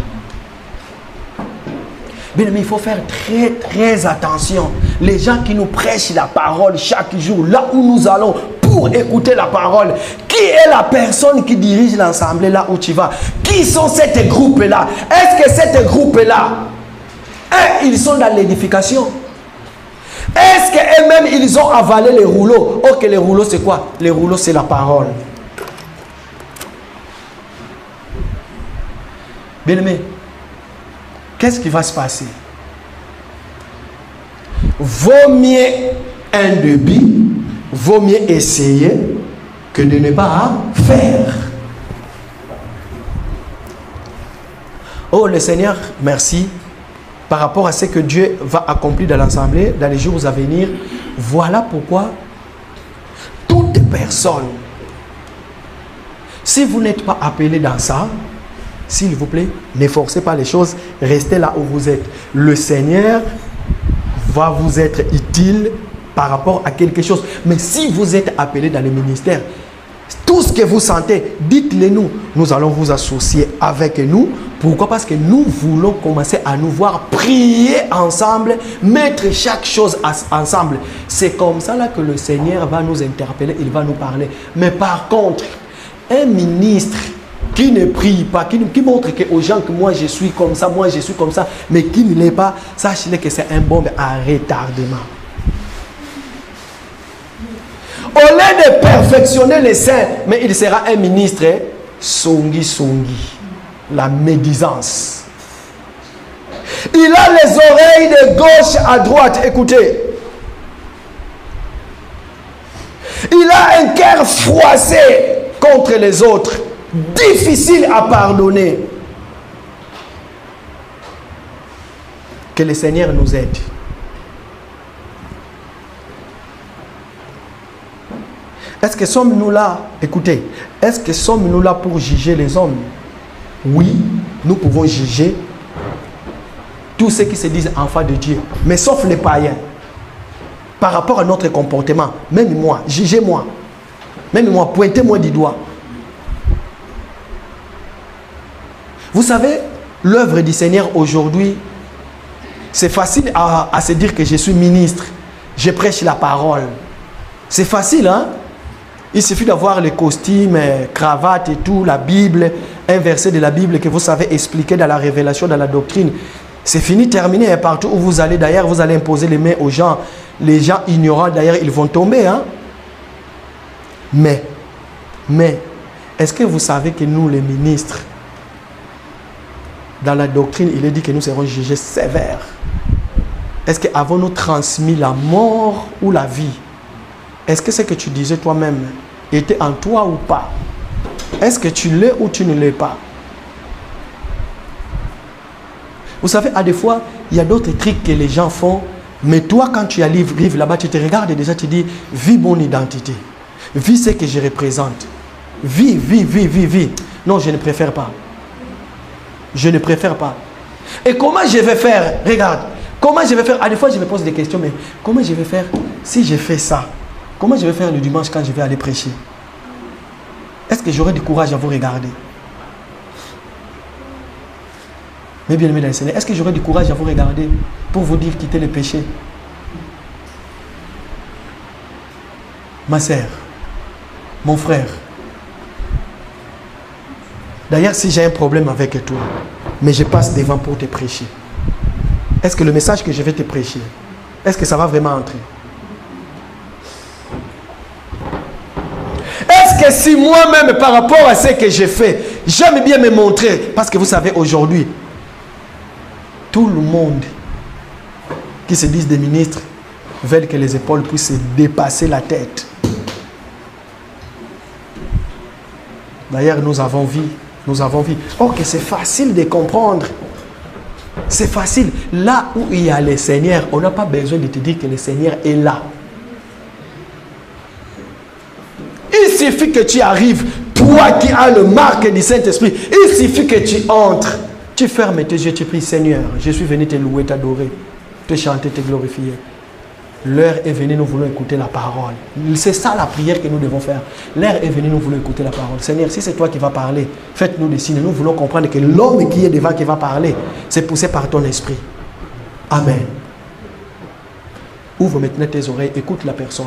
Bien aimé, il faut faire très très attention. Les gens qui nous prêchent la parole chaque jour, là où nous allons pour écouter la parole, qui est la personne qui dirige l'assemblée là où tu vas? Qui sont ces groupes-là? Est-ce que ces groupes-là, ils sont dans l'édification? Est-ce qu'eux-mêmes, ils ont avalé les rouleaux? Ok, les rouleaux c'est quoi? Les rouleaux c'est la parole. Bien aimé, qu'est-ce qui va se passer? Vaut mieux un début, vaut mieux essayer que de ne pas faire. Oh le Seigneur, merci. Par rapport à ce que Dieu va accomplir dans l'assemblée, dans les jours à venir, voilà pourquoi toute personne, si vous n'êtes pas appelé dans ça, s'il vous plaît, ne forcez pas les choses, restez là où vous êtes. Le Seigneur va vous être utile par rapport à quelque chose. Mais si vous êtes appelé dans le ministère, tout ce que vous sentez, dites-le nous. Nous allons vous associer avec nous. Pourquoi? Parce que nous voulons commencer à nous voir prier ensemble, mettre chaque chose ensemble. C'est comme ça là que le Seigneur va nous interpeller, il va nous parler. Mais par contre, un ministre qui ne prie pas, qui montre aux gens que moi je suis comme ça, moi je suis comme ça, mais qui ne l'est pas, sachez que c'est un bombe à retardement. Au lieu de perfectionner les saints, mais il sera un ministre songi songi, la médisance. Il a les oreilles de gauche à droite, écoutez. Il a un cœur froissé contre les autres, difficile à pardonner. Que le Seigneur nous aide. Est-ce que sommes-nous là, écoutez, est-ce que sommes-nous là pour juger les hommes? Oui, nous pouvons juger tous ceux qui se disent enfants de Dieu, mais sauf les païens. Par rapport à notre comportement, même moi, jugez-moi. Même moi, pointez-moi du doigt. Vous savez, l'œuvre du Seigneur aujourd'hui, c'est facile à se dire que je suis ministre, je prêche la parole. C'est facile, hein? Il suffit d'avoir les costumes, cravates et tout, la Bible, un verset de la Bible que vous savez expliquer dans la révélation, dans la doctrine. C'est fini, terminé. Et partout où vous allez, d'ailleurs, vous allez imposer les mains aux gens. Les gens ignorants, d'ailleurs, ils vont tomber. Hein? Mais, est-ce que vous savez que nous, les ministres, dans la doctrine, il est dit que nous serons jugés sévères. Est-ce qu'avons-nous transmis la mort ou la vie? Est-ce que ce que tu disais toi-même était en toi ou pas? Est-ce que tu l'es ou tu ne l'es pas? Vous savez, à des fois, il y a d'autres trucs que les gens font, mais toi, quand tu arrives là-bas, tu te regardes et déjà tu dis, vis mon identité. Vis ce que je représente. Vis. Non, je ne préfère pas. Je ne préfère pas. Et comment je vais faire? Regarde, comment je vais faire? À des fois, je me pose des questions, mais comment je vais faire si je fais ça? Comment je vais faire le dimanche quand je vais aller prêcher? Est-ce que j'aurai du courage à vous regarder? Mais bien aimé dans le Seigneur, est-ce que j'aurai du courage à vous regarder pour vous dire quitter le péché? Ma sœur, mon frère, d'ailleurs, si j'ai un problème avec toi, mais je passe devant pour te prêcher, est-ce que le message que je vais te prêcher, est-ce que ça va vraiment entrer? Est-ce que si moi-même, par rapport à ce que j'ai fait, j'aime bien me montrer, parce que vous savez, aujourd'hui, tout le monde qui se disent des ministres veulent que les épaules puissent dépasser la tête. D'ailleurs, nous avons vu. Or que c'est facile de comprendre C'est facile. Là où il y a le Seigneur, on n'a pas besoin de te dire que le Seigneur est là. Il suffit que tu arrives, toi qui as le marque du Saint-Esprit, il suffit que tu entres. Tu fermes tes yeux, tu pries, Seigneur, je suis venu te louer, t'adorer, te chanter, te glorifier. L'heure est venue, nous voulons écouter la parole. C'est ça la prière que nous devons faire. L'heure est venue, nous voulons écouter la parole. Seigneur, si c'est toi qui vas parler, faites-nous des signes. Nous voulons comprendre que l'homme qui est devant, qui va parler, c'est poussé par ton esprit. Amen. Ouvre maintenant tes oreilles, écoute la personne.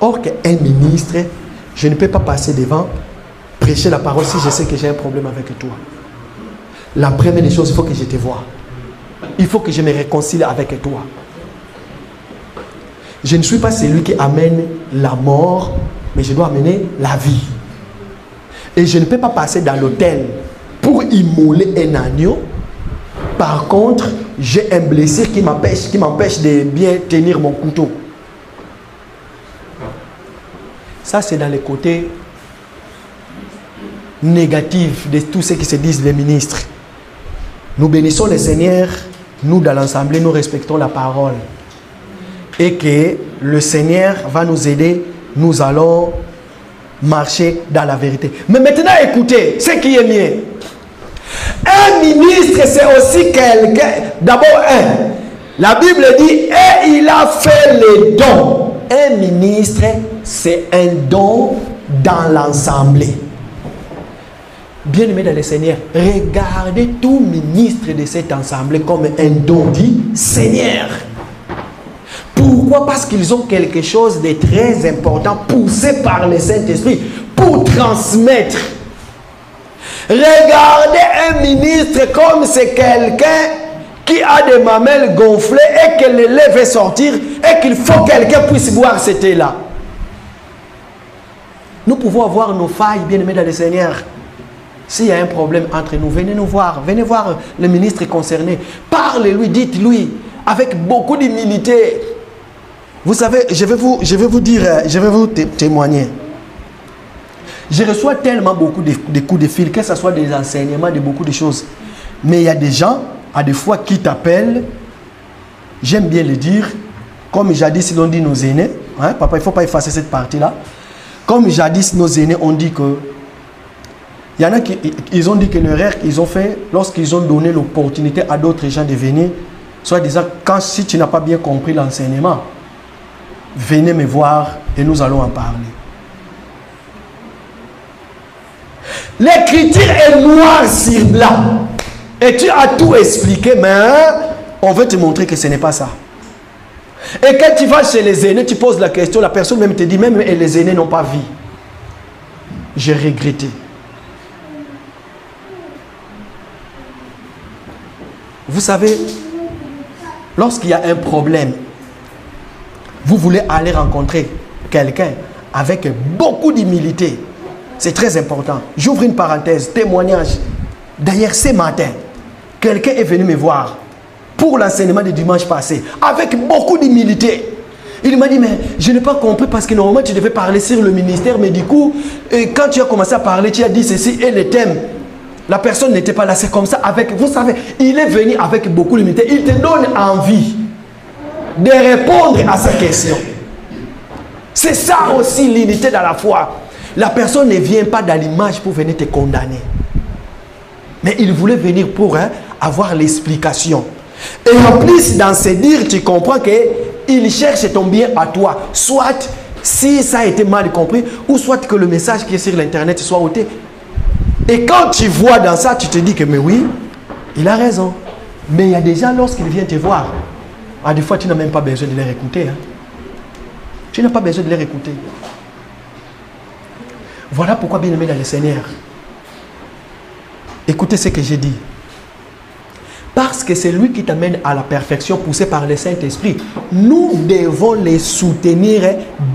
Or qu'un ministre, je ne peux pas passer devant, prêcher la parole si je sais que j'ai un problème avec toi. La première des choses, il faut que je te voie. Il faut que je me réconcilie avec toi. Je ne suis pas celui qui amène la mort, mais je dois amener la vie. Et je ne peux pas passer dans l'hôtel pour immoler un agneau. Par contre, j'ai un blessé qui m'empêche de bien tenir mon couteau. Ça, c'est dans les côtés négatifs de tous ceux qui se disent les ministres. Nous bénissons le Seigneur, nous dans l'Assemblée, nous respectons la parole. Et que le Seigneur va nous aider, nous allons marcher dans la vérité. Mais maintenant, écoutez, ce qui est mieux. Un ministre, c'est aussi quelqu'un. D'abord, la Bible dit, et il a fait les dons. Un ministre, c'est un don dans l'Assemblée. Bien-aimés dans le Seigneur, regardez tout ministre de cette assemblée comme un don du Seigneur. Pourquoi? Parce qu'ils ont quelque chose de très important poussé par le Saint-Esprit pour transmettre. Regardez un ministre comme c'est quelqu'un qui a des mamelles gonflées et que le lait veut sortir et qu'il faut que quelqu'un puisse boire cet lait-là. Nous pouvons avoir nos failles, bien-aimés dans le Seigneur. S'il y a un problème entre nous, venez nous voir. Venez voir le ministre concerné. Parlez-lui, dites-lui avec beaucoup d'humilité. Vous savez, je vais vous témoigner. Je reçois tellement beaucoup de coups de fil, que ce soit des enseignements, de beaucoup de choses. Mais il y a des gens, à des fois, qui t'appellent. J'aime bien le dire. Comme jadis, l'on dit nos aînés. Hein, papa, il ne faut pas effacer cette partie-là. Comme jadis, nos aînés ont dit que... Il y en a qui ils ont dit que l'erreur qu'ils ont fait, lorsqu'ils ont donné l'opportunité à d'autres gens de venir, soit disant, si tu n'as pas bien compris l'enseignement, venez me voir et nous allons en parler. L'écriture est noire sur blanc. Et tu as tout expliqué, mais on veut te montrer que ce n'est pas ça. Et quand tu vas chez les aînés, tu poses la question, la personne même te dit, même les aînés n'ont pas vu. J'ai regretté. Vous savez, lorsqu'il y a un problème, vous voulez aller rencontrer quelqu'un avec beaucoup d'humilité. C'est très important. J'ouvre une parenthèse, témoignage. D'ailleurs, ce matin, quelqu'un est venu me voir pour l'enseignement du dimanche passé, avec beaucoup d'humilité. Il m'a dit, mais je n'ai pas compris parce que normalement tu devais parler sur le ministère, mais du coup, quand tu as commencé à parler, tu as dit ceci et le thème. La personne n'était pas là, c'est comme ça. Vous savez, il est venu avec beaucoup d'humilité. Il te donne envie de répondre à sa question. C'est ça aussi l'unité dans la foi. La personne ne vient pas dans l'image pour venir te condamner. Mais il voulait venir pour avoir l'explication. Et en plus, dans ce dire, tu comprends qu'il cherche ton bien à toi. Soit si ça a été mal compris, ou soit que le message qui est sur l'internet soit ôté. Et quand tu vois dans ça, tu te dis que mais oui, il a raison. Mais il y a des gens, lorsqu'ils viennent te voir, des fois tu n'as même pas besoin de les écouter. Hein. Tu n'as pas besoin de les écouter. Voilà pourquoi, bien aimé dans le Seigneur, écoutez ce que j'ai dit. Parce que c'est lui qui t'amène à la perfection poussée par le Saint-Esprit. Nous devons les soutenir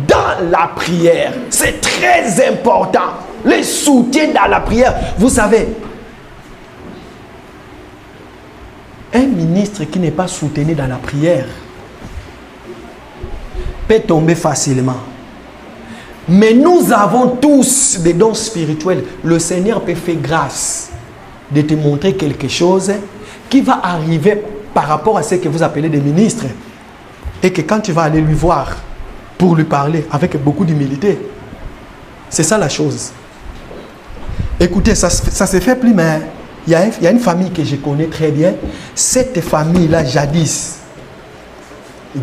dans la prière. C'est très important. Les soutiens dans la prière. Vous savez, un ministre qui n'est pas soutenu dans la prière peut tomber facilement. Mais nous avons tous des dons spirituels. Le Seigneur peut faire grâce. de te montrer quelque chose qui va arriver par rapport à ce que vous appelez des ministres. Et que quand tu vas aller lui voir pour lui parler avec beaucoup d'humilité, c'est ça la chose. Écoutez, ça se fait plus, mais il y a une famille que je connais très bien. Cette famille-là, jadis,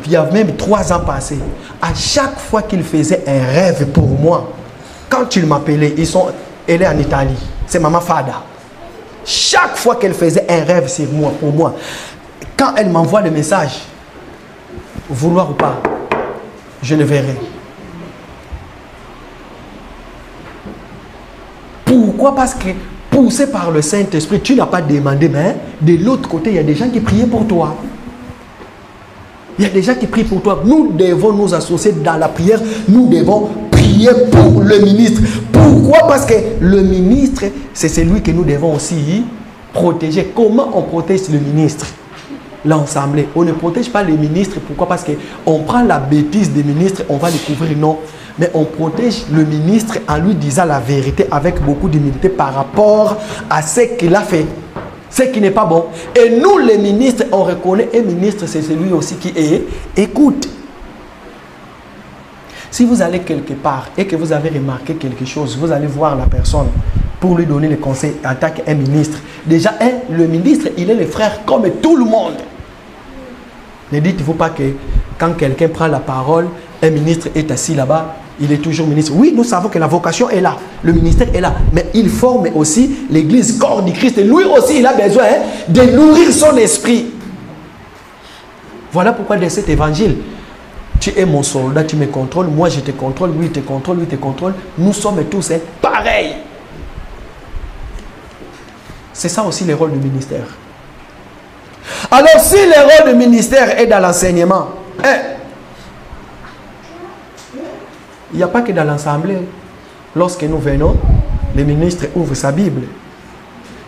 il y a même 3 ans passés, à chaque fois qu'il faisait un rêve pour moi, quand il m'appelait, elle est en Italie, c'est Maman Fada. Chaque fois qu'elle faisait un rêve sur moi, pour moi, quand elle m'envoie le message, vouloir ou pas, je le verrai. Pourquoi? Parce que poussé par le Saint-Esprit, tu n'as pas demandé, mais de l'autre côté, il y a des gens qui priaient pour toi. Il y a des gens qui prient pour toi. Nous devons nous associer dans la prière. Nous devons prier pour le ministre. Pourquoi? Parce que le ministre, c'est celui que nous devons aussi protéger. Comment on protège le ministre? L'Assemblée. On ne protège pas les ministres. Pourquoi? Parce qu'on prend la bêtise des ministres, on va les couvrir. Non. Mais on protège le ministre en lui disant la vérité avec beaucoup d'humilité par rapport à ce qu'il a fait. Ce qui n'est pas bon. Et nous, les ministres, on reconnaît un ministre, c'est celui aussi qui écoute. Si vous allez quelque part et que vous avez remarqué quelque chose, vous allez voir la personne pour lui donner le conseil en tant qu'un ministre. Déjà, le ministre, il est le frère comme tout le monde. Ne dites-vous pas que quand quelqu'un prend la parole, un ministre est assis là-bas, il est toujours ministre. Oui, nous savons que la vocation est là, le ministère est là, mais il forme aussi l'église, corps du Christ. Et lui aussi, il a besoin de nourrir son esprit. Voilà pourquoi dans cet évangile, tu es mon soldat, tu me contrôles, moi je te contrôle, lui te contrôle, lui te contrôle. Nous sommes tous pareils. C'est ça aussi le rôle du ministère. Alors si le rôle du ministère est dans l'enseignement, il n'y a pas que dans l'assemblée. Lorsque nous venons, le ministre ouvre sa Bible.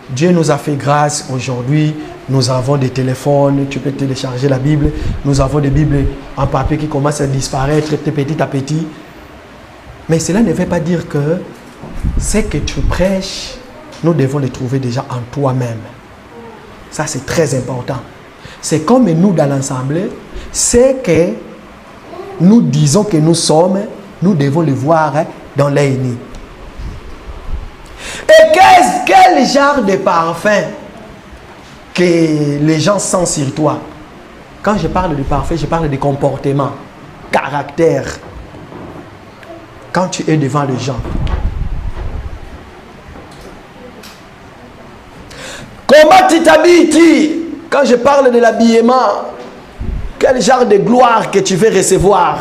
Dieu nous a fait grâce aujourd'hui. Nous avons des téléphones, tu peux télécharger la Bible. Nous avons des Bibles en papier qui commencent à disparaître petit à petit. Mais cela ne veut pas dire que ce que tu prêches, nous devons le trouver déjà en toi-même. Ça, c'est très important. C'est comme nous dans l'assemblée, c'est que nous disons que nous sommes, nous devons le voir dans l'aîné. Et quel genre de parfum que les gens sentent sur toi? Quand je parle de parfum, je parle de comportement, caractère. Quand tu es devant les gens. Comment tu t'habilles? Quand je parle de l'habillement, quel genre de gloire que tu veux recevoir?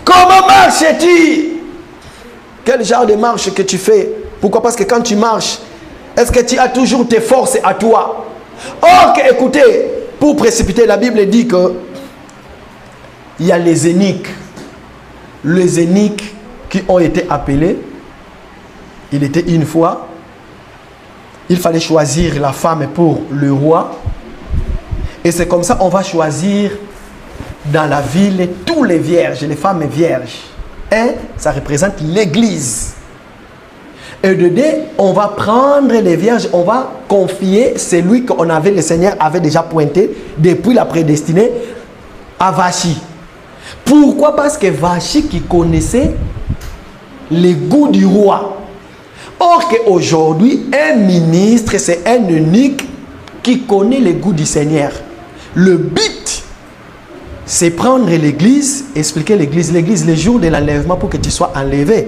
Comment marches-tu? Quel genre de marche que tu fais? Pourquoi? Parce que quand tu marches, est-ce que tu as toujours tes forces à toi? Or, écoutez, pour précipiter, la Bible dit que il y a les eunuques. Les eunuques qui ont été appelés. Il était une fois. Il fallait choisir la femme pour le roi. Et c'est comme ça qu'on va choisir dans la ville tous les vierges, les femmes vierges. Et ça représente l'église. Et de deux, on va prendre les vierges, on va confier celui qu'on avait, le Seigneur avait déjà pointé depuis la prédestinée à Vachi. Pourquoi? Parce que Vachi qui connaissait les goûts du roi. Or qu'aujourd'hui, un ministre, c'est un eunuque qui connaît les goûts du Seigneur. Le but, c'est prendre l'église, expliquer l'église. L'église, le jour de l'enlèvement, pour que tu sois enlevé,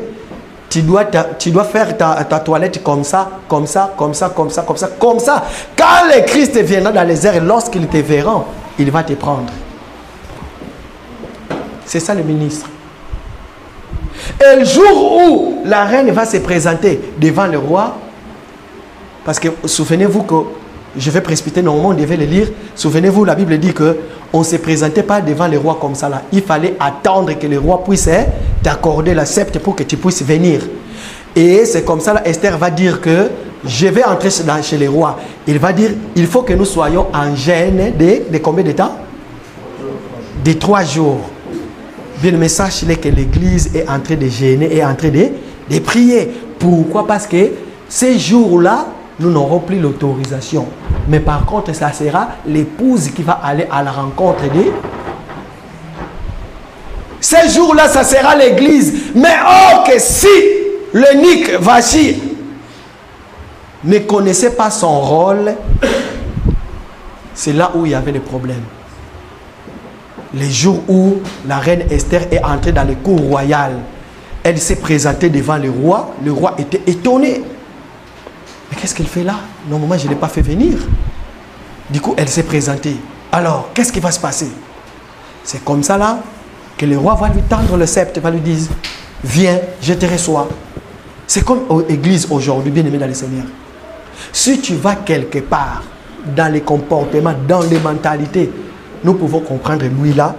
tu dois faire ta toilette comme ça, comme ça, comme ça, comme ça, comme ça, comme ça. Quand le Christ viendra dans les airs, lorsqu'il te verra, il va te prendre. C'est ça le ministre. Et le jour où la reine va se présenter devant le roi, parce que souvenez-vous que, je vais précipiter, normalement on devait le lire, souvenez-vous, la Bible dit qu'on ne se présentait pas devant le roi comme ça là. Il fallait attendre que le roi puisse t'accorder la sceptre pour que tu puisses venir. Et c'est comme ça là, Esther va dire que je vais entrer chez le roi. Il va dire, il faut que nous soyons en jeûne de combien de temps? De 3 jours. Bien, le message est que l'église est en train de jeûner et en train de prier. Pourquoi? Parce que Ces jours-là, nous n'aurons plus l'autorisation. Mais par contre, ça sera l'épouse qui va aller à la rencontre des... Ces jours-là, ça sera l'église. Mais oh, que si l'eunuque Vachi ne connaissait pas son rôle, c'est là où il y avait des problèmes. Les jours où la reine Esther est entrée dans les cours royales, elle s'est présentée devant le roi était étonné. Mais qu'est-ce qu'elle fait là? Normalement, je ne l'ai pas fait venir. Du coup, elle s'est présentée. Alors, qu'est-ce qui va se passer? C'est comme ça là que le roi va lui tendre le sceptre, va lui dire, viens, je te reçois. C'est comme l'église aujourd'hui, bien aimé dans le Seigneur. Si tu vas quelque part, dans les comportements, dans les mentalités, nous pouvons comprendre, lui là,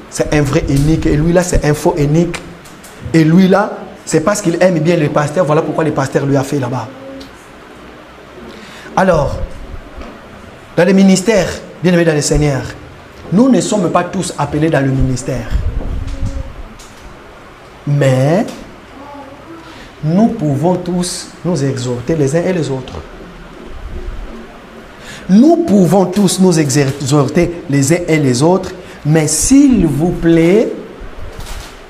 c'est un vrai unique, et lui là, c'est un faux unique. Et lui là, c'est parce qu'il aime bien les pasteurs, voilà pourquoi les pasteurs lui a fait là-bas. Alors, dans les ministères, bien aimé dans le Seigneur, nous ne sommes pas tous appelés dans le ministère. Mais, nous pouvons tous nous exhorter les uns et les autres. Nous pouvons tous nous exhorter les uns et les autres, mais s'il vous plaît,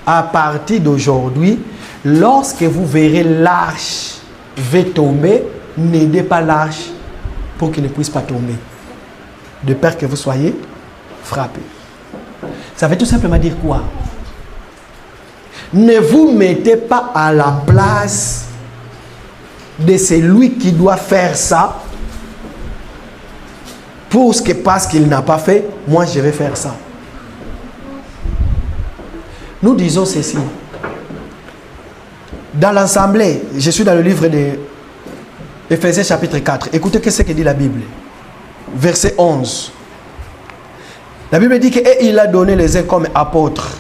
à partir d'aujourd'hui, lorsque vous verrez l'arche va tomber, n'aidez pas l'arche pour qu'il ne puisse pas tomber. De peur que vous soyez frappés. Ça veut tout simplement dire quoi? Ne vous mettez pas à la place de celui qui doit faire ça parce qu'il n'a pas fait, moi je vais faire ça. Nous disons ceci. Dans l'Assemblée, je suis dans le livre de Éphésiens chapitre 4. Écoutez ce que dit la Bible. Verset 11. La Bible dit qu'il a donné les uns comme apôtres,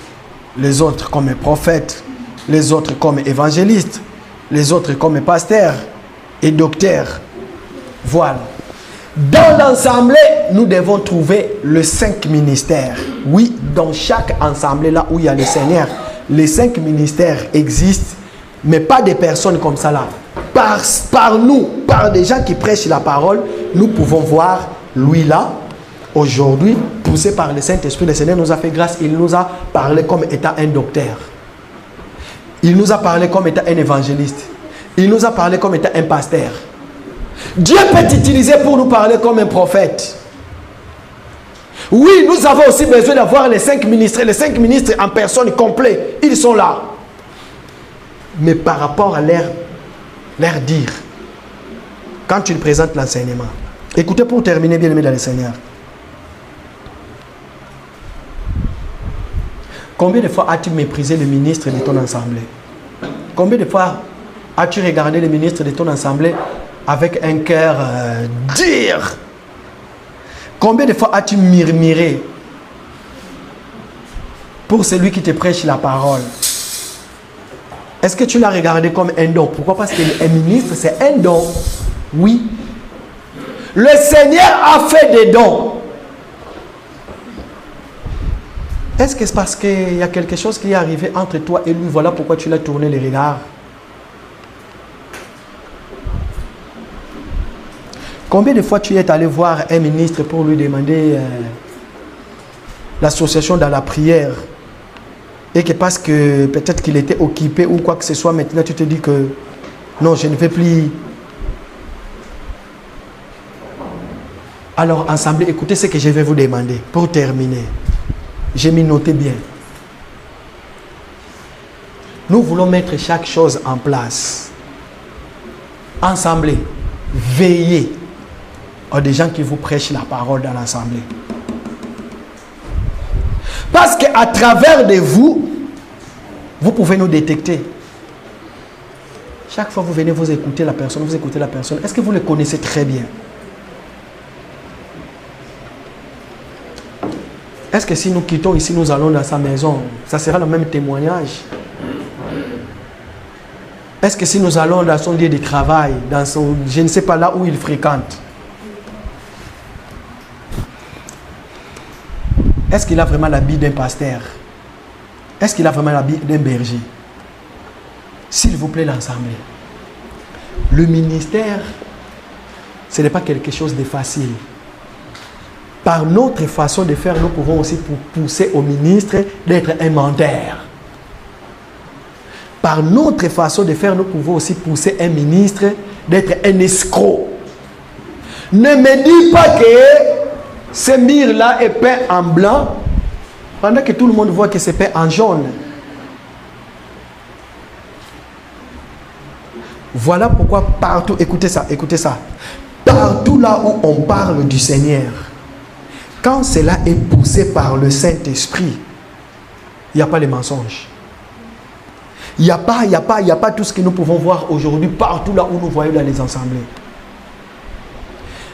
les autres comme prophètes, les autres comme évangélistes, les autres comme pasteurs et docteurs. Voilà. Dans l'assemblée, nous devons trouver les 5 ministères. Oui, dans chaque assemblée, là où il y a le Seigneur, les 5 ministères existent, mais pas des personnes comme ça là. Par nous, par des gens qui prêchent la parole, nous pouvons voir lui là, aujourd'hui, poussé par le Saint-Esprit. Le Seigneur nous a fait grâce, il nous a parlé comme étant un docteur. Il nous a parlé comme étant un évangéliste. Il nous a parlé comme étant un pasteur. Dieu peut t'utiliser pour nous parler comme un prophète. Oui, nous avons aussi besoin d'avoir les 5 ministres. Les 5 ministres en personne complète, ils sont là. Mais par rapport à leur dire, quand tu présentes l'enseignement, écoutez pour terminer, bien aimé dans le Seigneur. Combien de fois as-tu méprisé le ministre de ton assemblée? Combien de fois as-tu regardé le ministre de ton assemblée avec un cœur dur? Combien de fois as-tu murmuré pour celui qui te prêche la parole? Est-ce que tu l'as regardé comme un don? Pourquoi? Parce qu'un ministre, c'est un don. Oui. Le Seigneur a fait des dons. Est-ce que c'est parce qu'il y a quelque chose qui est arrivé entre toi et lui? Voilà pourquoi tu l'as tourné les regards. Combien de fois tu es allé voir un ministre pour lui demander l'association dans la prière et que parce que peut-être qu'il était occupé ou quoi que ce soit, maintenant tu te dis que non, je ne vais plus. Alors, ensemble, écoutez ce que je vais vous demander pour terminer. J'ai mis noté bien. Nous voulons mettre chaque chose en place. Ensemble, veillez à des gens qui vous prêchent la parole dans l'assemblée. Parce qu'à travers de vous, vous pouvez nous détecter. Chaque fois que vous venez, vous écoutez la personne, est-ce que vous le connaissez très bien? Est-ce que si nous quittons ici, nous allons dans sa maison, ça sera le même témoignage? Est-ce que si nous allons dans son lieu de travail, dans son, je ne sais pas, là où il fréquente, est-ce qu'il a vraiment l'habit d'un pasteur? Est-ce qu'il a vraiment l'habit d'un berger? S'il vous plaît, l'assemblée, Le ministère, ce n'est pas quelque chose de facile. Par notre façon de faire, nous pouvons aussi pousser au ministre d'être un menteur. Par notre façon de faire, nous pouvons aussi pousser un ministre d'être un escroc. Ne me dis pas que ce mur-là est peint en blanc, pendant que tout le monde voit que c'est peint en jaune. Voilà pourquoi partout, écoutez ça, partout là où on parle du Seigneur, quand cela est poussé par le Saint-Esprit, il n'y a pas les mensonges. Il n'y a pas tout ce que nous pouvons voir aujourd'hui, partout là où nous voyons dans les assemblées.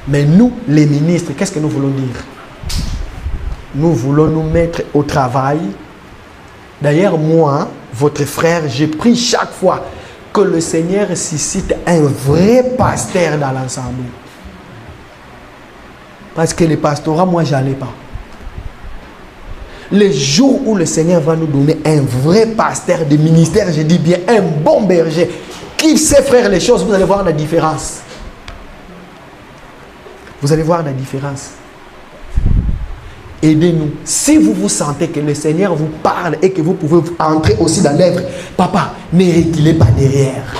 Mais nous, les ministres, qu'est-ce que nous voulons dire? Nous voulons nous mettre au travail. D'ailleurs, moi, votre frère, j'ai pris chaque fois que le Seigneur suscite un vrai pasteur dans l'assemblée. Parce que les pastorats, moi, je n'allais pas. Le jour où le Seigneur va nous donner un vrai pasteur de ministère, je dis bien un bon berger, qui sait faire les choses, vous allez voir la différence. Vous allez voir la différence. Aidez-nous. Si vous vous sentez que le Seigneur vous parle et que vous pouvez entrer aussi dans l'œuvre, papa, ne reculez pas derrière.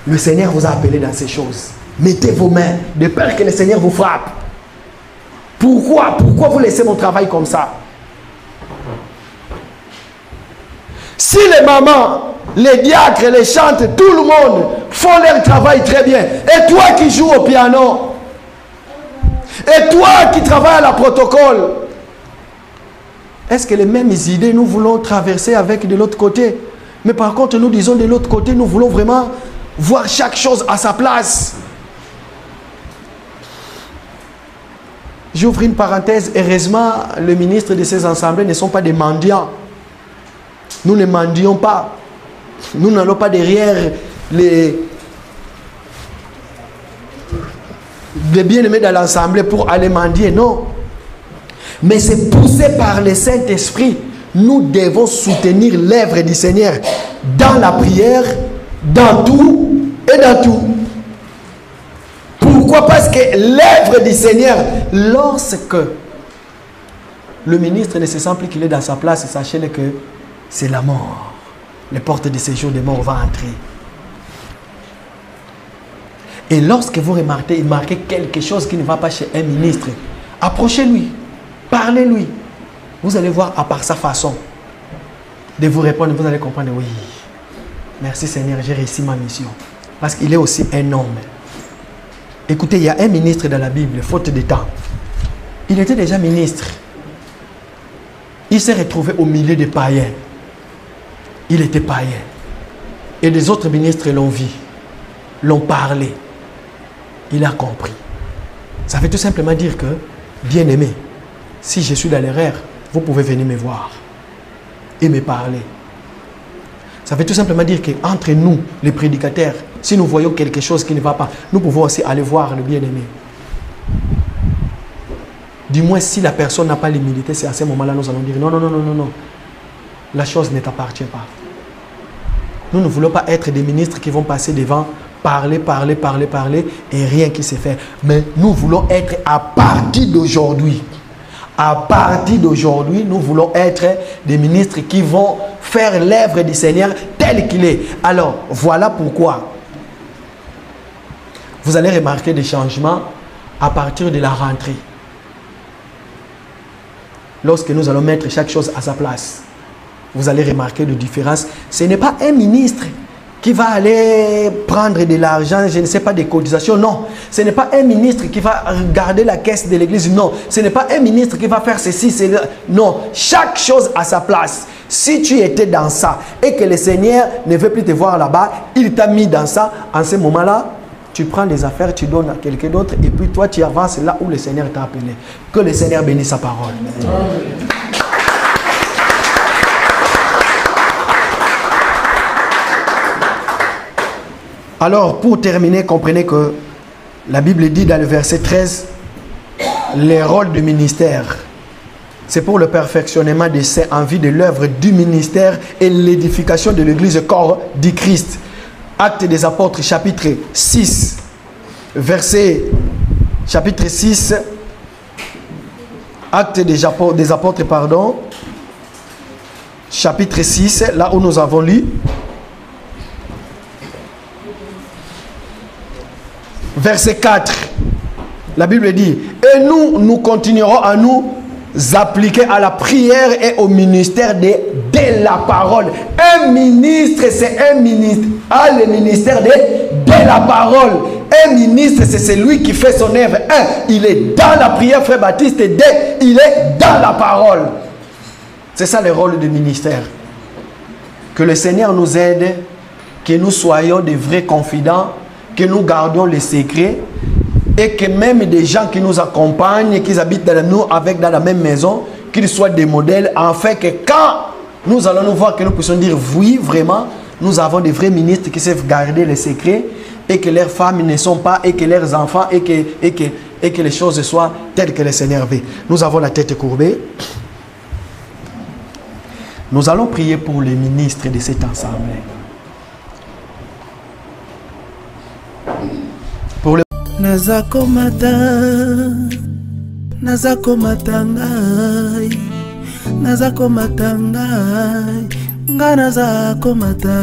Le Seigneur vous a appelé dans ces choses. Mettez vos mains de peur que le Seigneur vous frappe. Pourquoi vous laissez mon travail comme ça? Si les mamans, les diacres, les chantes, tout le monde font leur travail très bien, et toi qui joues au piano, et toi qui travailles à la protocole, est-ce que les mêmes idées nous voulons traverser avec de l'autre côté? Mais par contre, nous disons de l'autre côté, nous voulons vraiment voir chaque chose à sa place. J'ouvre une parenthèse. Heureusement, le ministre de ces assemblées ne sont pas des mendiants. Nous ne mendions pas. Nous n'allons pas derrière les bien-aimés dans l'assemblée pour aller mendier. Non. Mais c'est poussé par le Saint-Esprit. Nous devons soutenir l'œuvre du Seigneur dans la prière, dans tout et dans tout. Pourquoi? Parce que l'œuvre du Seigneur, lorsque le ministre ne se sent plus qu'il est dans sa place, sachez-le que c'est la mort. Les portes de séjour des morts vont entrer. Et lorsque vous remarquez quelque chose qui ne va pas chez un ministre, approchez-lui, parlez-lui. Vous allez voir à part sa façon de vous répondre, vous allez comprendre, oui, merci Seigneur, j'ai réussi ma mission. Parce qu'il est aussi un homme. Écoutez, il y a un ministre dans la Bible, faute de temps. Il était déjà ministre. Il s'est retrouvé au milieu des païens. Il était païen. Et les autres ministres l'ont vu, l'ont parlé. Il a compris. Ça veut tout simplement dire que, bien aimé, si je suis dans l'erreur, vous pouvez venir me voir et me parler. Ça veut tout simplement dire qu'entre nous, les prédicateurs, si nous voyons quelque chose qui ne va pas, nous pouvons aussi aller voir le bien-aimé. Du moins, si la personne n'a pas l'humilité, c'est à ce moment-là nous allons dire non, non, non, non, non, non. La chose ne t'appartient pas. Nous ne voulons pas être des ministres qui vont passer devant, parler, parler, parler, parler et rien qui se fait. Mais nous voulons être à partir d'aujourd'hui. À partir d'aujourd'hui, nous voulons être des ministres qui vont faire l'œuvre du Seigneur tel qu'il est. Alors, voilà pourquoi vous allez remarquer des changements à partir de la rentrée. Lorsque nous allons mettre chaque chose à sa place, vous allez remarquer de différence. Ce n'est pas un ministre qui va aller prendre de l'argent, je ne sais pas, des cotisations. Non. Ce n'est pas un ministre qui va garder la caisse de l'église. Non. Ce n'est pas un ministre qui va faire ceci, cela. Non. Chaque chose à sa place. Si tu étais dans ça et que le Seigneur ne veut plus te voir là-bas, il t'a mis dans ça, en ce moment-là, tu prends des affaires, tu donnes à quelqu'un d'autre et puis toi, tu avances là où le Seigneur t'a appelé. Que le Seigneur bénisse sa parole. Amen. Alors, pour terminer, comprenez que la Bible dit dans le verset 13, les rôles du ministère, c'est pour le perfectionnement des saints en vue de l'œuvre du ministère et l'édification de l'église corps du Christ. Actes des Apôtres, chapitre 6, chapitre 6, Actes des Apôtres, pardon, chapitre 6, là où nous avons lu, verset 4, la Bible dit, et nous continuerons à nous appliquer à la prière et au ministère de la parole. Un ministre, c'est un ministre, le ministère de la parole. Un ministre, c'est celui qui fait son œuvre. Il est dans la prière, frère Baptiste, et il est dans la parole. C'est ça le rôle du ministère. Que le Seigneur nous aide, que nous soyons des vrais confidents, que nous gardions les secrets, et que même des gens qui nous accompagnent, qui habitent dans la même maison, qu'ils soient des modèles, afin que quand nous allons nous voir, que nous puissions dire oui, vraiment, nous avons des vrais ministres qui savent garder les secrets, et que leurs femmes ne sont pas, et que leurs enfants, et que les choses soient telles que le Seigneur veut. Nous avons la tête courbée. Nous allons prier pour les ministres de cet ensemble. Pour le Nazako matangai, nga nazako mata.